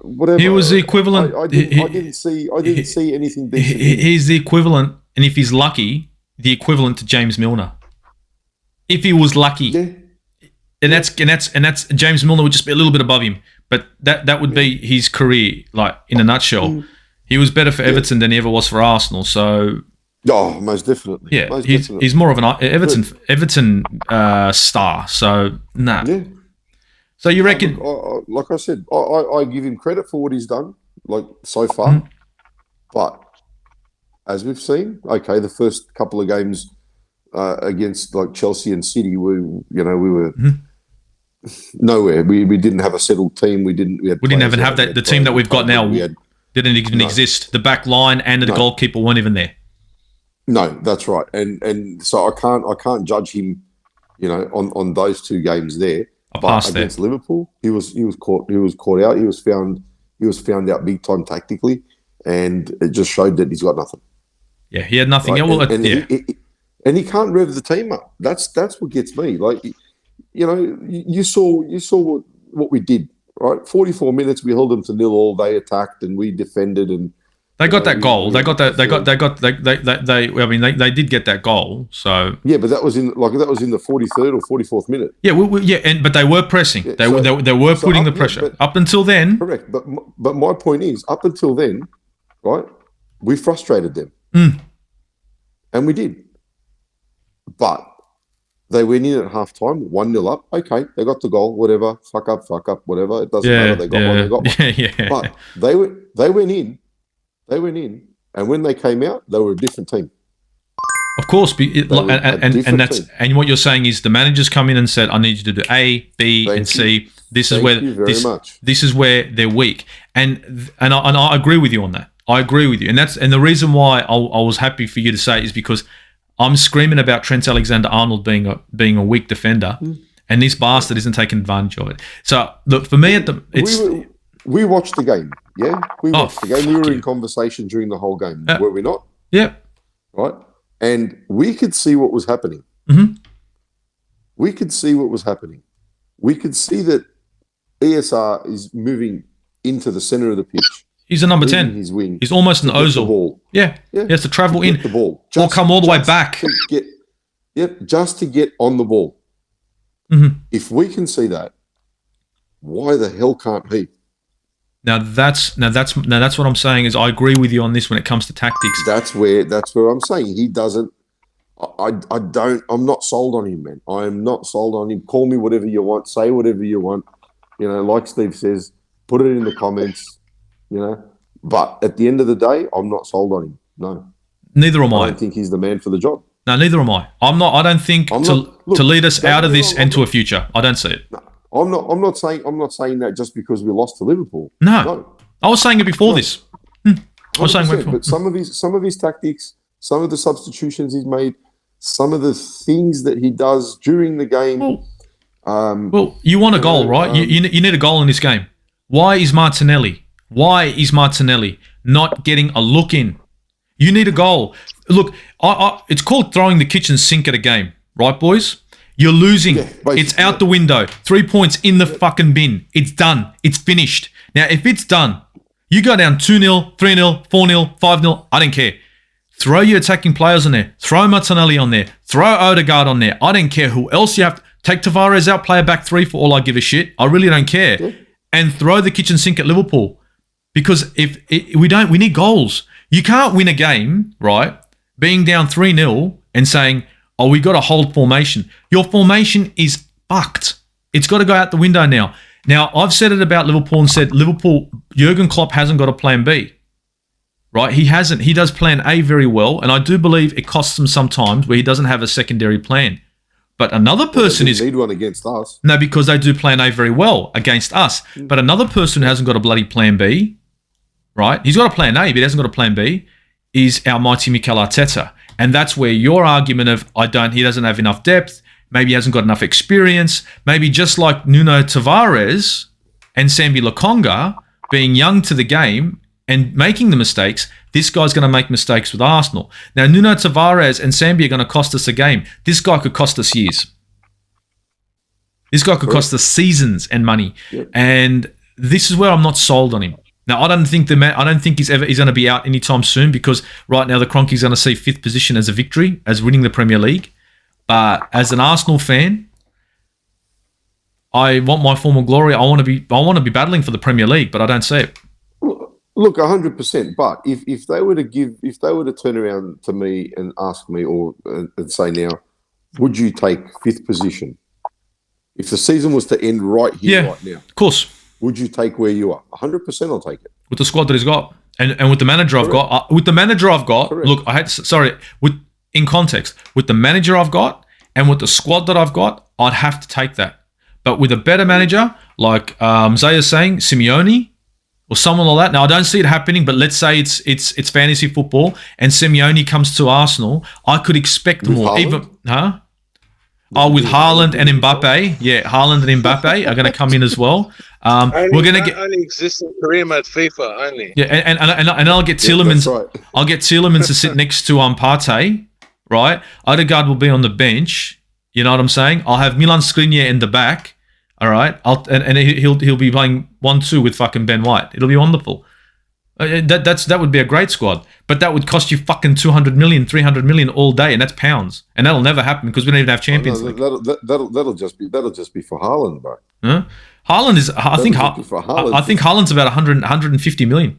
whatever. He was the equivalent. I didn't see anything decent. He's the equivalent, and if he's lucky, the equivalent to James Milner. If he was lucky. Yeah. And that's James Milner would just be a little bit above him, but that would be his career, like in a nutshell. He was better for Everton than he ever was for Arsenal. So most definitely. yeah, he's more of an Everton star. So nah. Yeah. So you reckon? Like I said, I give him credit for what he's done, like so far. But as we've seen, okay, the first couple of games against like Chelsea and City, we were nowhere. We didn't have a settled team. We didn't even have that. The team that we've got now didn't even exist. The back line and the goalkeeper weren't even there. No, that's right. And so I can't judge him, on those two games there. But against Liverpool, he was caught out. He was found out big time tactically, and it just showed that he's got nothing. Yeah, he had nothing. Right? And he can't rev the team up. That's what gets me. Like, you saw what we did, right? 44 minutes, we held them to 0-0. They attacked and we defended, and they got that goal. They did get that goal. So yeah, but that was in the 43rd or 44th minute. Yeah, but they were pressing. They were putting the pressure up until then. Correct, but my point is, up until then, right, we frustrated them, and we did. But they went in at half time, 1-0 up. Okay, they got the goal, whatever. Fuck up, whatever. It doesn't matter. They got one, they got one. Yeah. But they went in, and when they came out, they were a different team. Of course, and what you're saying is the managers come in and said, "I need you to do A, B, and C. This is where they're weak." And I agree with you on that. I agree with you, and the reason why I was happy for you to say it is because I'm screaming about Trent Alexander-Arnold being a weak defender, and this bastard isn't taking advantage of it. So look, for me, we watched the game. Yeah, we watched the game. We were in conversation during the whole game, were we not? Yeah. Right, and we could see what was happening. We could see what was happening. We could see that ESR is moving into the center of the pitch. He's a number 10. His wing. He's almost an Ozil. Yeah. He has to travel in the ball. Or come all the way back. Just to get on the ball. If we can see that, why the hell can't he? Now that's what I'm saying is I agree with you on this when it comes to tactics. That's where I'm saying he doesn't. I'm not sold on him, man. I am not sold on him. Call me whatever you want. Say whatever you want. Like Steve says, put it in the comments. But at the end of the day, I'm not sold on him. No. Neither am I. I don't think he's the man for the job. No, neither am I. I'm not. I don't think to lead us out of this and to a future. I don't see it. No, I'm not saying that just because we lost to Liverpool. No. I was saying it before this. I was saying before. But some of his tactics, some of the substitutions he's made, some of the things that he does during the game. Well, you want a goal, right? You need a goal in this game. Why is Martinelli not getting a look in? You need a goal. Look, it's called throwing the kitchen sink at a game, right, boys? You're losing. It's out the window. 3 points in the fucking bin. It's done. It's finished. Now, if it's done, you go down 2-0, 3-0, 4-0, 5-0. I don't care. Throw your attacking players on there. Throw Martinelli on there. Throw Odegaard on there. I don't care who else you have to. Take Tavares out, play a back three for all I give a shit. I really don't care. Yeah. And throw the kitchen sink at Liverpool. Because we need goals. You can't win a game, right, being down 3-0 and saying, oh, we got to hold formation. Your formation is fucked. It's got to go out the window now. Now, I've said it about Liverpool and said Liverpool, Jurgen Klopp hasn't got a plan B, right? He hasn't. He does plan A very well, and I do believe it costs him sometimes where he doesn't have a secondary plan. But another person they need one against us. No, because they do plan A very well against us. But another person who hasn't got a bloody plan B, right? He's got a plan A, but he hasn't got a plan B, is our mighty Mikel Arteta. And that's where your argument of he doesn't have enough depth, maybe he hasn't got enough experience, maybe just like Nuno Tavares and Sambi Lokonga being young to the game and making the mistakes, this guy's going to make mistakes with Arsenal. Now, Nuno Tavares and Sambi are going to cost us a game. This guy could cost us years. This guy could cost us seasons and money. Yep. And this is where I'm not sold on him. Now, I don't think he's going to be out anytime soon because right now the Kroenke's going to see 5th position as a victory, as winning the Premier League. But as an Arsenal fan, I want my former glory. I want to be battling for the Premier League, but I don't see it. Look, 100%. But if they were to turn around to me and ask me and say now, would you take 5th position if the season was to end right here, right now? Of course. Would you take where you are? 100%. I'll take it with the squad that he's got, and with the manager I've got. With the manager I've got, look, in context, with the manager I've got and with the squad that I've got, I'd have to take that. But with a better manager, like Zaya's saying, Simeone or someone like that. Now I don't see it happening, but let's say it's fantasy football and Simeone comes to Arsenal, I could expect more. Haaland? With Haaland and Mbappe. Yeah, Haaland and Mbappe are going to come in as well. We're going to get only exists in Kareem at FIFA only. Yeah, and I'll get Tielemans. Yeah, right. I'll get Tielemans to sit next to Partey, right? Odegaard will be on the bench. You know what I'm saying? I'll have Milan Skriniar in the back. All right, he'll be playing 1-2 with fucking Ben White. It'll be wonderful. That would be a great squad, but that would cost you fucking 200 million, 300 million all day, and that's pounds, and that'll never happen because we don't even have Champions League. That'll just be for Haaland, bro. Huh? Haaland is, I think Haaland's about 150 million.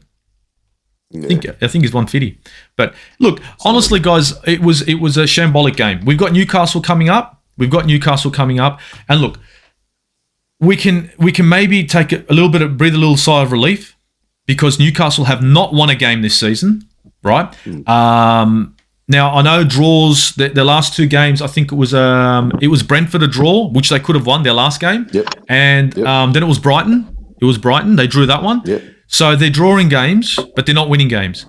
Yeah. I think he's 150. But look, honestly, guys, it was a shambolic game. We've got Newcastle coming up, and look, we can maybe take breathe a little sigh of relief. Because Newcastle have not won a game this season, right? Now I know draws. Their last 2 games, I think it was Brentford a draw, which they could have won their last game, and then it was Brighton. They drew that one. Yep. So they're drawing games, but they're not winning games.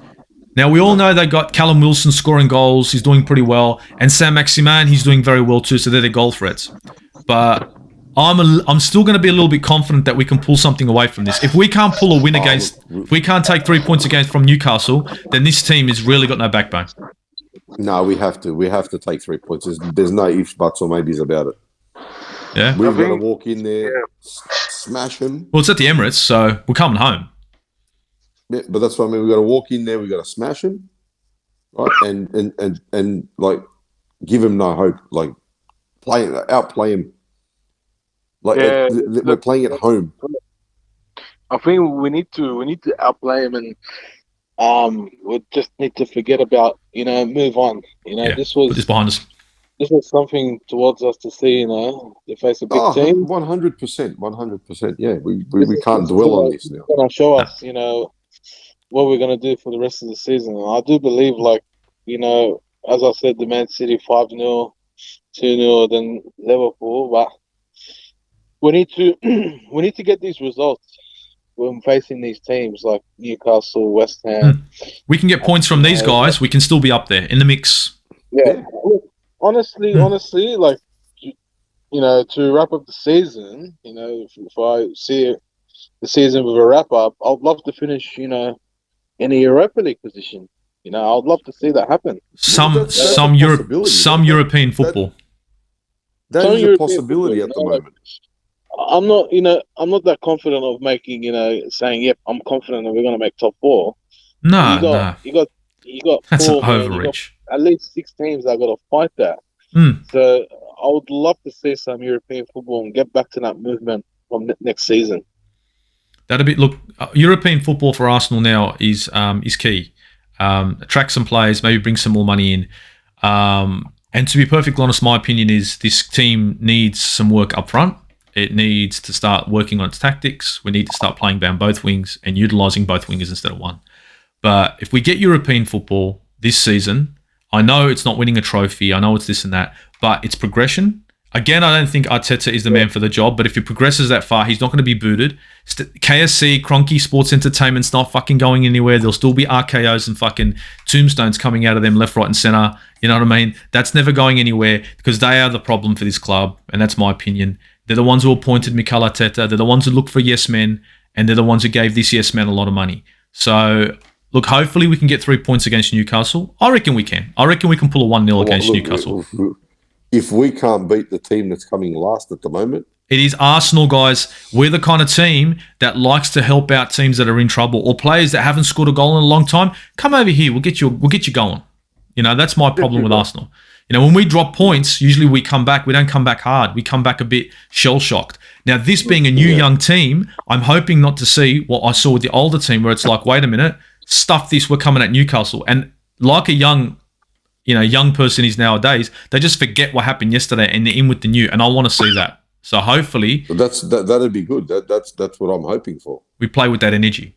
Now we all know they got Callum Wilson scoring goals. He's doing pretty well, and Saint-Maximin, he's doing very well too. So they're the goal threats, but. I'm still going to be a little bit confident that we can pull something away from this. If we can't pull a win if we can't take 3 points from Newcastle, then this team has really got no backbone. No, we have to. We have to take 3 points. There's no ifs, buts, or maybes about it. Yeah, we've got to walk in there, smash them. Well, it's at the Emirates, so we're coming home. Yeah, but that's what I mean. We've got to walk in there. We've got to smash them, right? And like give them no hope. Like outplay them. We're playing at home. I think we need to outplay them, and we just need to forget about move on. This was put this behind us. This was something towards us to see. To face a big team. 100%. Yeah, we can't dwell on this now. It's going to show us, what we're going to do for the rest of the season. And I do believe, as I said, the Man City 5-0, 2-0, then Liverpool, but. We need to get these results when facing these teams like Newcastle, West Ham. We can get points from these guys. We can still be up there in the mix. Yeah. Honestly, to wrap up the season, if I see the season with a wrap up, I'd love to finish, in a Europa League position. I'd love to see that happen. Some European football. That is a possibility at the moment. I'm not that confident of making, saying, yep, I'm confident that we're going to make top 4. No, you got that's 4, an overreach. At least 6 teams that got to fight that. So I would love to see some European football and get back to that movement from next season. European football for Arsenal now is key. Attract some players, maybe bring some more money in. And to be perfectly honest, my opinion is this team needs some work up front. It needs to start working on its tactics. We need to start playing down both wings and utilising both wingers instead of one. But if we get European football this season, I know it's not winning a trophy. I know it's this and that, but it's progression. Again, I don't think Arteta is the man for the job, but if he progresses that far, he's not going to be booted. KSC, Cronky Sports Entertainment's not fucking going anywhere. There'll still be RKOs and fucking tombstones coming out of them left, right, and centre. You know what I mean? That's never going anywhere because they are the problem for this club, and that's my opinion. They're the ones who appointed Mikel Arteta. They're the ones who look for yes men, and they're the ones who gave this yes man a lot of money. So, look, hopefully we can get 3 points against Newcastle. I reckon we can. I reckon we can pull a 1-0 against Newcastle. If we can't beat the team that's coming last at the moment, it is Arsenal, guys. We're the kind of team that likes to help out teams that are in trouble or players that haven't scored a goal in a long time. Come over here. We'll get you going. You know, that's my problem with Arsenal. You know, when we drop points, usually we come back. We don't come back hard. We come back a bit shell-shocked. Now, this being a new young team, I'm hoping not to see what I saw with the older team where it's like, wait a minute, stuff this, we're coming at Newcastle. And like a young person is nowadays, they just forget what happened yesterday and they're in with the new. And I want to see that. So hopefully, that'd be good. That's what I'm hoping for. We play with that energy.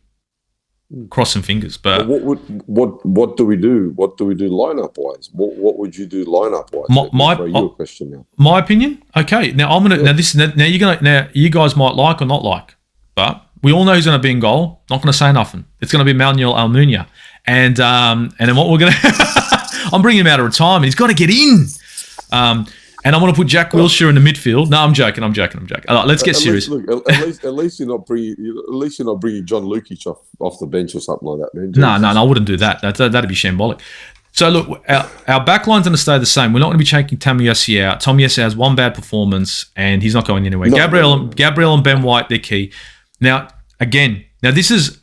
Crossing fingers, but what do we do? What do we do lineup wise? What would you do lineup wise? Question now. My opinion. Okay, now I'm gonna you guys might like or not like, but we all know who's gonna be in goal. Not gonna say nothing. It's gonna be Manuel Almunia, and then what we're gonna. I'm bringing him out of retirement. He's got to get in. And I'm going to put Jack Wilshere in the midfield. No, I'm joking. Let's get serious. At least you're not bringing John Lukic off the bench or something like that, man. No, I wouldn't do that. That'd be shambolic. So look, our backline's going to stay the same. We're not going to be taking Tomiyasu out. Tomiyasu has one bad performance and he's not going anywhere. Gabriel and Ben White, they're key. Now this is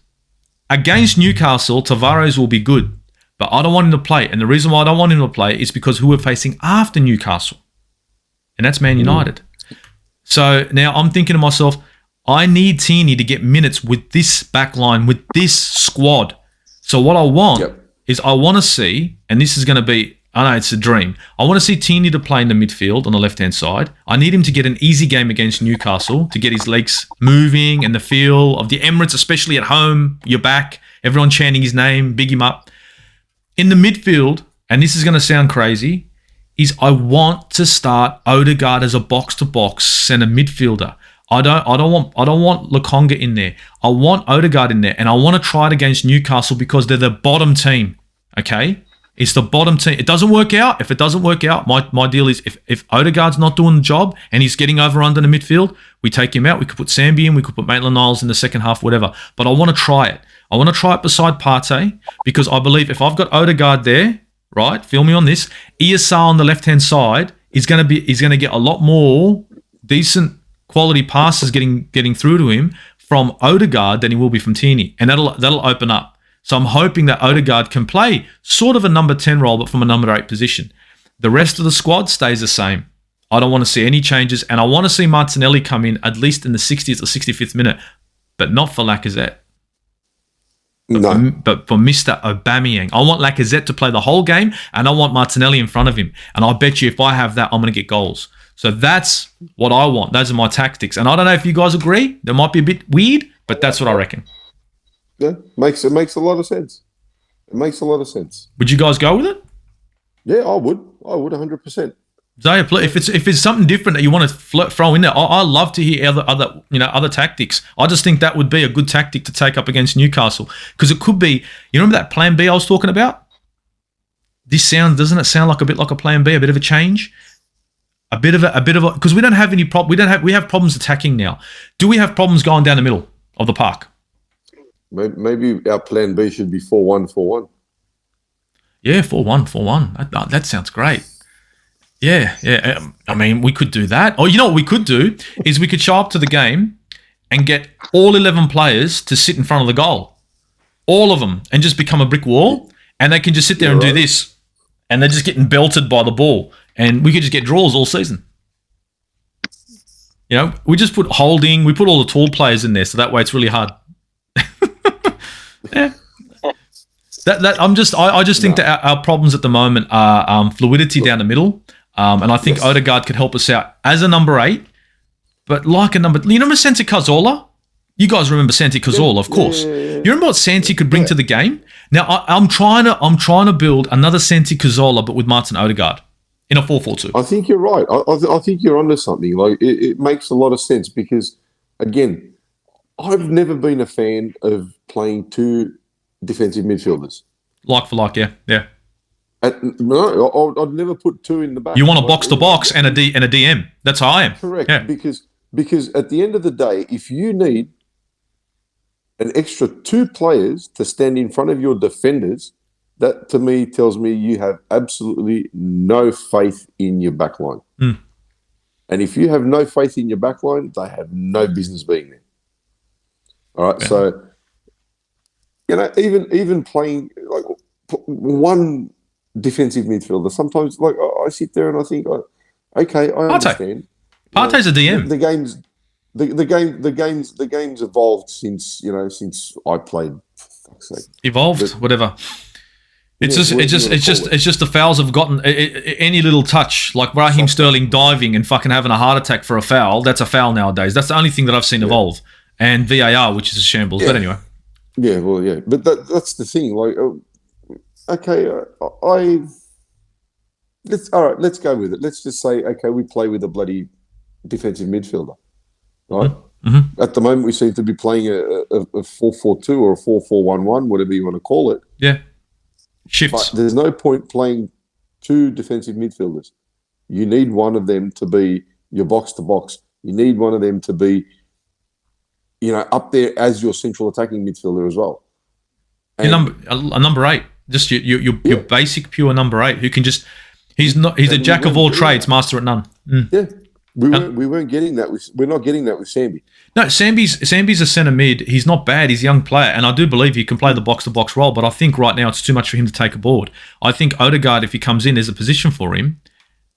against Newcastle. Tavares will be good. But I don't want him to play. And the reason why I don't want him to play is because who we're facing after Newcastle. And that's Man United. So now I'm thinking to myself, I need Tierney to get minutes with this back line, with this squad. So what I want is I want to see, and this is going to be, I know it's a dream. I want to see Tierney to play in the midfield on the left-hand side. I need him to get an easy game against Newcastle to get his legs moving and the feel of the Emirates, especially at home. You're back. Everyone chanting his name. Big him up. In the midfield, and this is going to sound crazy, is I want to start Odegaard as a box-to-box centre midfielder. I don't want Lokonga in there. I want Odegaard in there, and I want to try it against Newcastle because they're the bottom team. Okay, it's the bottom team. It doesn't work out. If it doesn't work out, my deal is if Odegaard's not doing the job and he's getting over under the midfield, we take him out. We could put Sambi in. We could put Maitland-Niles in the second half, whatever. But I want to try it. I want to try it beside Partey because I believe if I've got Odegaard there, right, feel me on this, ESR on the left-hand side is going to get a lot more decent quality passes getting through to him from Odegaard than he will be from Tierney. And that'll open up. So I'm hoping that Odegaard can play sort of a number 10 role, but from a number 8 position. The rest of the squad stays the same. I don't want to see any changes, and I want to see Martinelli come in at least in the 60th or 65th minute, but not for Lacazette. But for Mr. Aubameyang. I want Lacazette to play the whole game, and I want Martinelli in front of him. And I bet you if I have that, I'm going to get goals. So that's what I want. Those are my tactics. And I don't know if you guys agree. They might be a bit weird, but that's what I reckon. Yeah, it makes a lot of sense. It makes a lot of sense. Would you guys go with it? Yeah, I would 100%. Zaya, if it's something different that you want to throw in there, I love to hear other tactics. I just think that would be a good tactic to take up against Newcastle because it could be. You remember that Plan B I was talking about? Doesn't it sound like a bit like a Plan B, a bit of a change, a bit of a because we don't have any problem. We have problems attacking now. Do we have problems going down the middle of the park? Maybe our Plan B should be 4-1-4-1. Yeah, 4-1-4-1. That sounds great. Yeah. I mean, we could do that. Or you know what we could do is we could show up to the game and get all 11 players to sit in front of the goal. All of them. And just become a brick wall. And they can just sit there and do this. And they're just getting belted by the ball. And we could just get draws all season. You know, we just put holding. We put all the tall players in there. So that way it's really hard. Yeah. I just think that our problems at the moment are fluidity down the middle, and I think Odegaard could help us out as a number 8, but like a number. You remember Santi Cazorla? You guys remember Santi Cazorla, of course. You remember what Santi could bring to the game? Now I'm trying to build another Santi Cazorla, but with Martin Odegaard in a 4-4-2. I think you're right. I think you're onto something. Like it makes a lot of sense because, again, I've never been a fan of playing 2 defensive midfielders. Like for like, yeah. No, I'd never put 2 in the back. You want a box to box and a DM. That's how I am. Correct. Yeah. Because at the end of the day, if you need an extra 2 players to stand in front of your defenders, that to me tells me you have absolutely no faith in your backline. Mm. And if you have no faith in your backline, they have no business being there. All right, so even playing like one defensive midfielder, sometimes like I sit there and I think, okay, I understand. Partey's a DM. The game's evolved since I played. For fuck's sake. Evolved, whatever. It's just the fouls have gotten any little touch, like Raheem Sterling diving and fucking having a heart attack for a foul. That's a foul nowadays. That's the only thing that I've seen evolve. And VAR, which is a shambles. Yeah. But anyway. Yeah, well, yeah. But that's the thing. Like, okay, let's go with it. Let's just say, okay, we play with a bloody defensive midfielder, right? Mm-hmm. At the moment, we seem to be playing a 4-4-2 or a 4-4-1-1, whatever you want to call it. Yeah. Shifts. But there's no point playing 2 defensive midfielders. You need one of them to be your box-to-box. You need one of them to be, up there as your central attacking midfielder as well. A number 8. Just your basic pure number 8 who can just he's a jack of all trades, master at none. Mm. Yeah. We weren't getting that we're not getting that with Sambi. No, Sambi's a centre mid. He's not bad. He's a young player, and I do believe he can play the box to box role. But I think right now it's too much for him to take aboard. I think Odegaard, if he comes in, there's a position for him,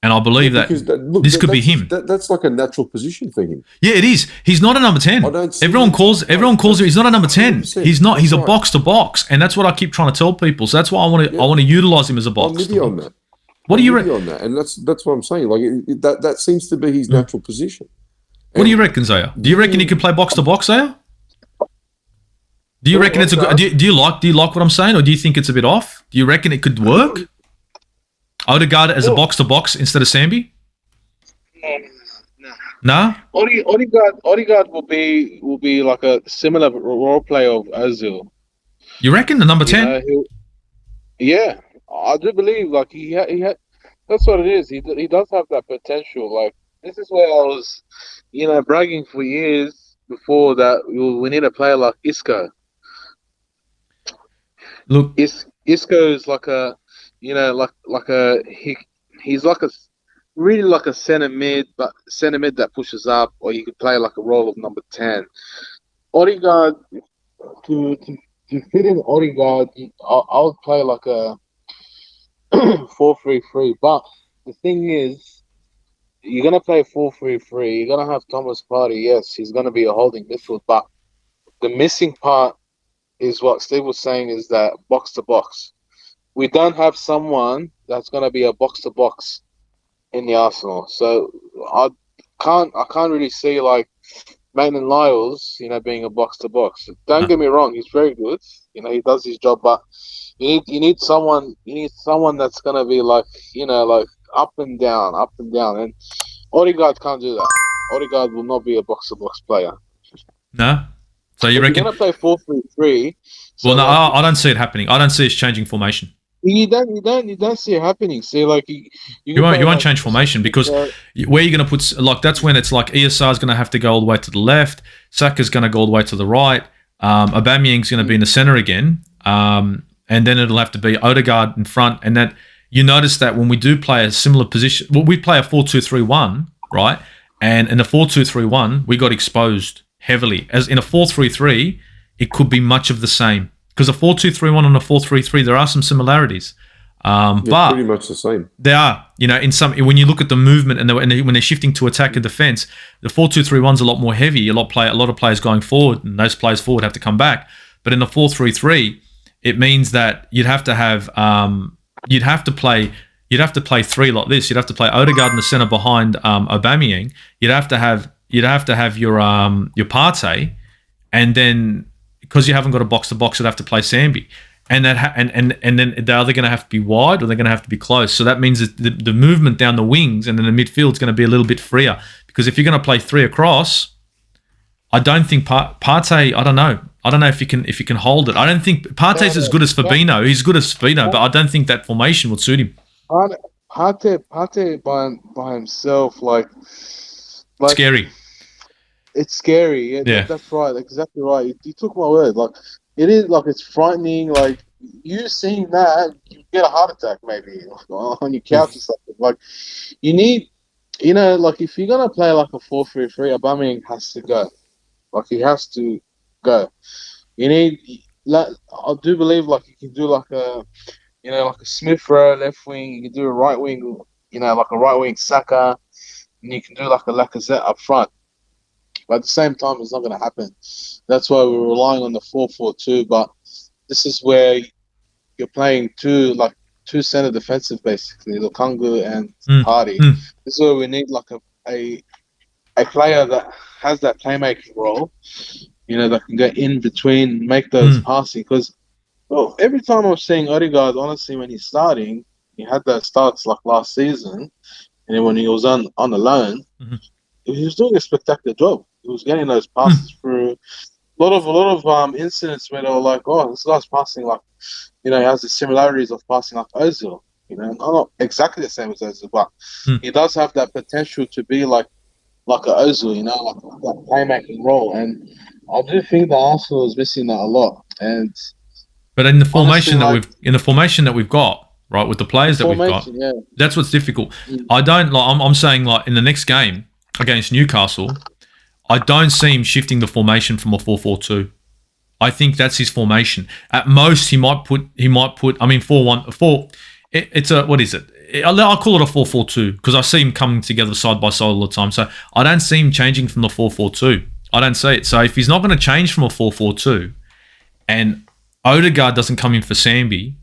and I believe this could be him. That's like a natural position for him. Yeah, it is. He's not a number 10. Everyone calls him. He's not a number 10. He's not. He's a box to box, and that's what I keep trying to tell people. So that's why I want to utilize him as a box. I'm with you on that. What do you reckon on that? And that's what I'm saying. Like that seems to be his natural position. What do you reckon, Zaya? Do you reckon he could play box to box, Zaya? Do you reckon it's a good? Do you like what I'm saying, or do you think it's a bit off? Do you reckon it could work? Odegaard as a box to box instead of Sambi? No. Odegaard will be like a similar role player of Ozil. You reckon the number 10? Yeah. I do believe, like he had. That's what it is. He does have that potential. Like this is where I was, bragging for years before that we need a player like Isco. Look, Isco is like a, he's like a really like a centre mid that pushes up, or he could play like a role of number 10. Odegaard to fit in Odegaard, I would play like a 4-3-3, but the thing is, you're gonna play 4-3-3. You're gonna have Thomas Partey. Yes, he's gonna be a holding midfield, but the missing part is what Steve was saying: is that box to box. We don't have someone that's gonna be a box to box in the Arsenal. So I can't really see like Maitland-Niles, being a box to box. Don't get me wrong; he's very good. He does his job, but you need someone that's gonna be like up and down, and Odegaard can't do that. Odegaard will not be a box to box player. No. So you reckon you're gonna play 4-3-3? Well, no, I don't see it happening. I don't see us changing formation. You don't see it happening. See, like you won't change formation because where you're going to put that's when it's like ESR is going to have to go all the way to the left, Saka's going to go all the way to the right, Aubameyang's going to be in the center again, and then it'll have to be Odegaard in front. And that you notice that when we do play a similar position, we play a 4-2-3-1, right? And in the 4-2-3-1, we got exposed heavily. As in a 4-3-3, it could be much of the same. Because a 4-2-3-1 and a 4-3-3, there are some similarities. But pretty much the same. They are. In some when you look at the movement and when they're shifting to attack and defense, the 4-2-3-1 is a lot more heavy. A lot of players going forward, and those players forward have to come back. But in the 4-3-3, it means that you'd have to play three like this. You'd have to play Odegaard in the centre behind Aubameyang. You'd have to have your Partey, and then because you haven't got a box to box, you'd have to play Sambi. And and then they're either going to have to be wide or they're going to have to be close. So that means that the movement down the wings and then the midfield is going to be a little bit freer. Because if you're going to play three across, I don't think Partey. I don't know if you can hold it. I don't think Partey's as good as Fabinho. He's good as Fabinho, but I don't think that formation would suit him. Partey by himself, like scary. It's scary. Yeah. That's right. Exactly right. You took my word. Like. It is like it's frightening. Like you seeing that, you get a heart attack maybe on your couch or something. Like you need, like if you're gonna play like a 4-3-3, Aubameyang has to go. Like he has to go. You need. Like, I do believe like you can do like a, like a Smith Rowe left wing. You can do a right wing. Like a right wing Saka, and you can do like a Lacazette up front. But at the same time, it's not going to happen. That's why we're relying on the 4-4-2. But this is where you're playing two center defensive, basically, Lukaku and Partey. This is where we need like a player that has that playmaking role, that can go in between, make those passing. Because every time I'm seeing Odegaard, honestly, when he's starting, he had that starts like last season, and then when he was on the loan, he was doing a spectacular job. He was getting those passes through. A lot of incidents where they were like, "Oh, this guy's passing like, he has the similarities of passing like Ozil." Not exactly the same as Ozil, but he does have that potential to be like a Ozil, like that playmaking role. And I do think that Arsenal is missing that a lot. But in the formation that we've got, right, with the players that we've got, that's what's difficult. I don't like. I'm saying like in the next game against Newcastle, I don't see him shifting the formation from a 4-4-2. I think that's his formation. At most, he might put. I mean, 4-1-4. It's a what is it? I'll call it a 4-4-2 because I see him coming together side by side all the time. So I don't see him changing from the 4-4-2. I don't see it. So if he's not going to change from a 4-4-2, and Odegaard doesn't come in for Sambi,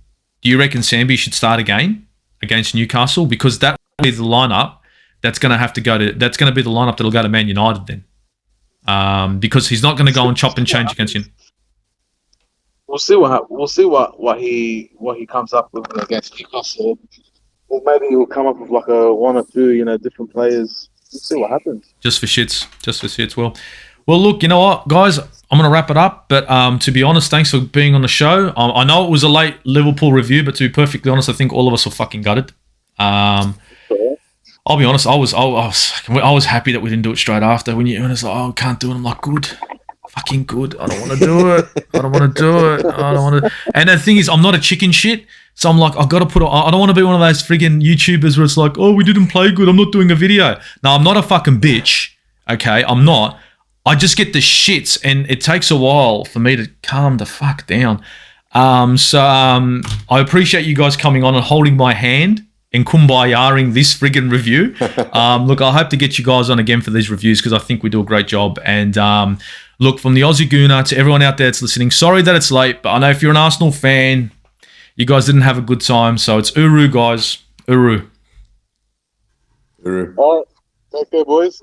do you reckon Sambi should start again against Newcastle? Because that will be the lineup that's going to have to go to. That's going to be the lineup that'll go to Man United then. Because he's not going to go and chop and change against him. We'll see what he comes up with against Newcastle. Or maybe he'll come up with like a one or two, different players. We'll see what happens. Just for shits. Well, look, you know what, guys, I'm going to wrap it up. But to be honest, thanks for being on the show. I know it was a late Liverpool review, but to be perfectly honest, I think all of us were fucking gutted. I'll be honest. I was happy that we didn't do it straight after. When it's like, oh, can't do it. I'm like, good, fucking good. I don't want to do it. I don't want to. And the thing is, I'm not a chicken shit. So I'm like, I've got to put. I don't want to be one of those friggin' YouTubers where it's like, oh, we didn't play good. I'm not doing a video. No, I'm not a fucking bitch. Okay, I'm not. I just get the shits, and it takes a while for me to calm the fuck down. I appreciate you guys coming on and holding my hand and kumbayaing this friggin' review. Look, I hope to get you guys on again for these reviews because I think we do a great job. And look, from the Aussie Gooner to everyone out there that's listening, sorry that it's late, but I know if you're an Arsenal fan, you guys didn't have a good time. So it's Uru, guys. Uru. All right. Take care, boys.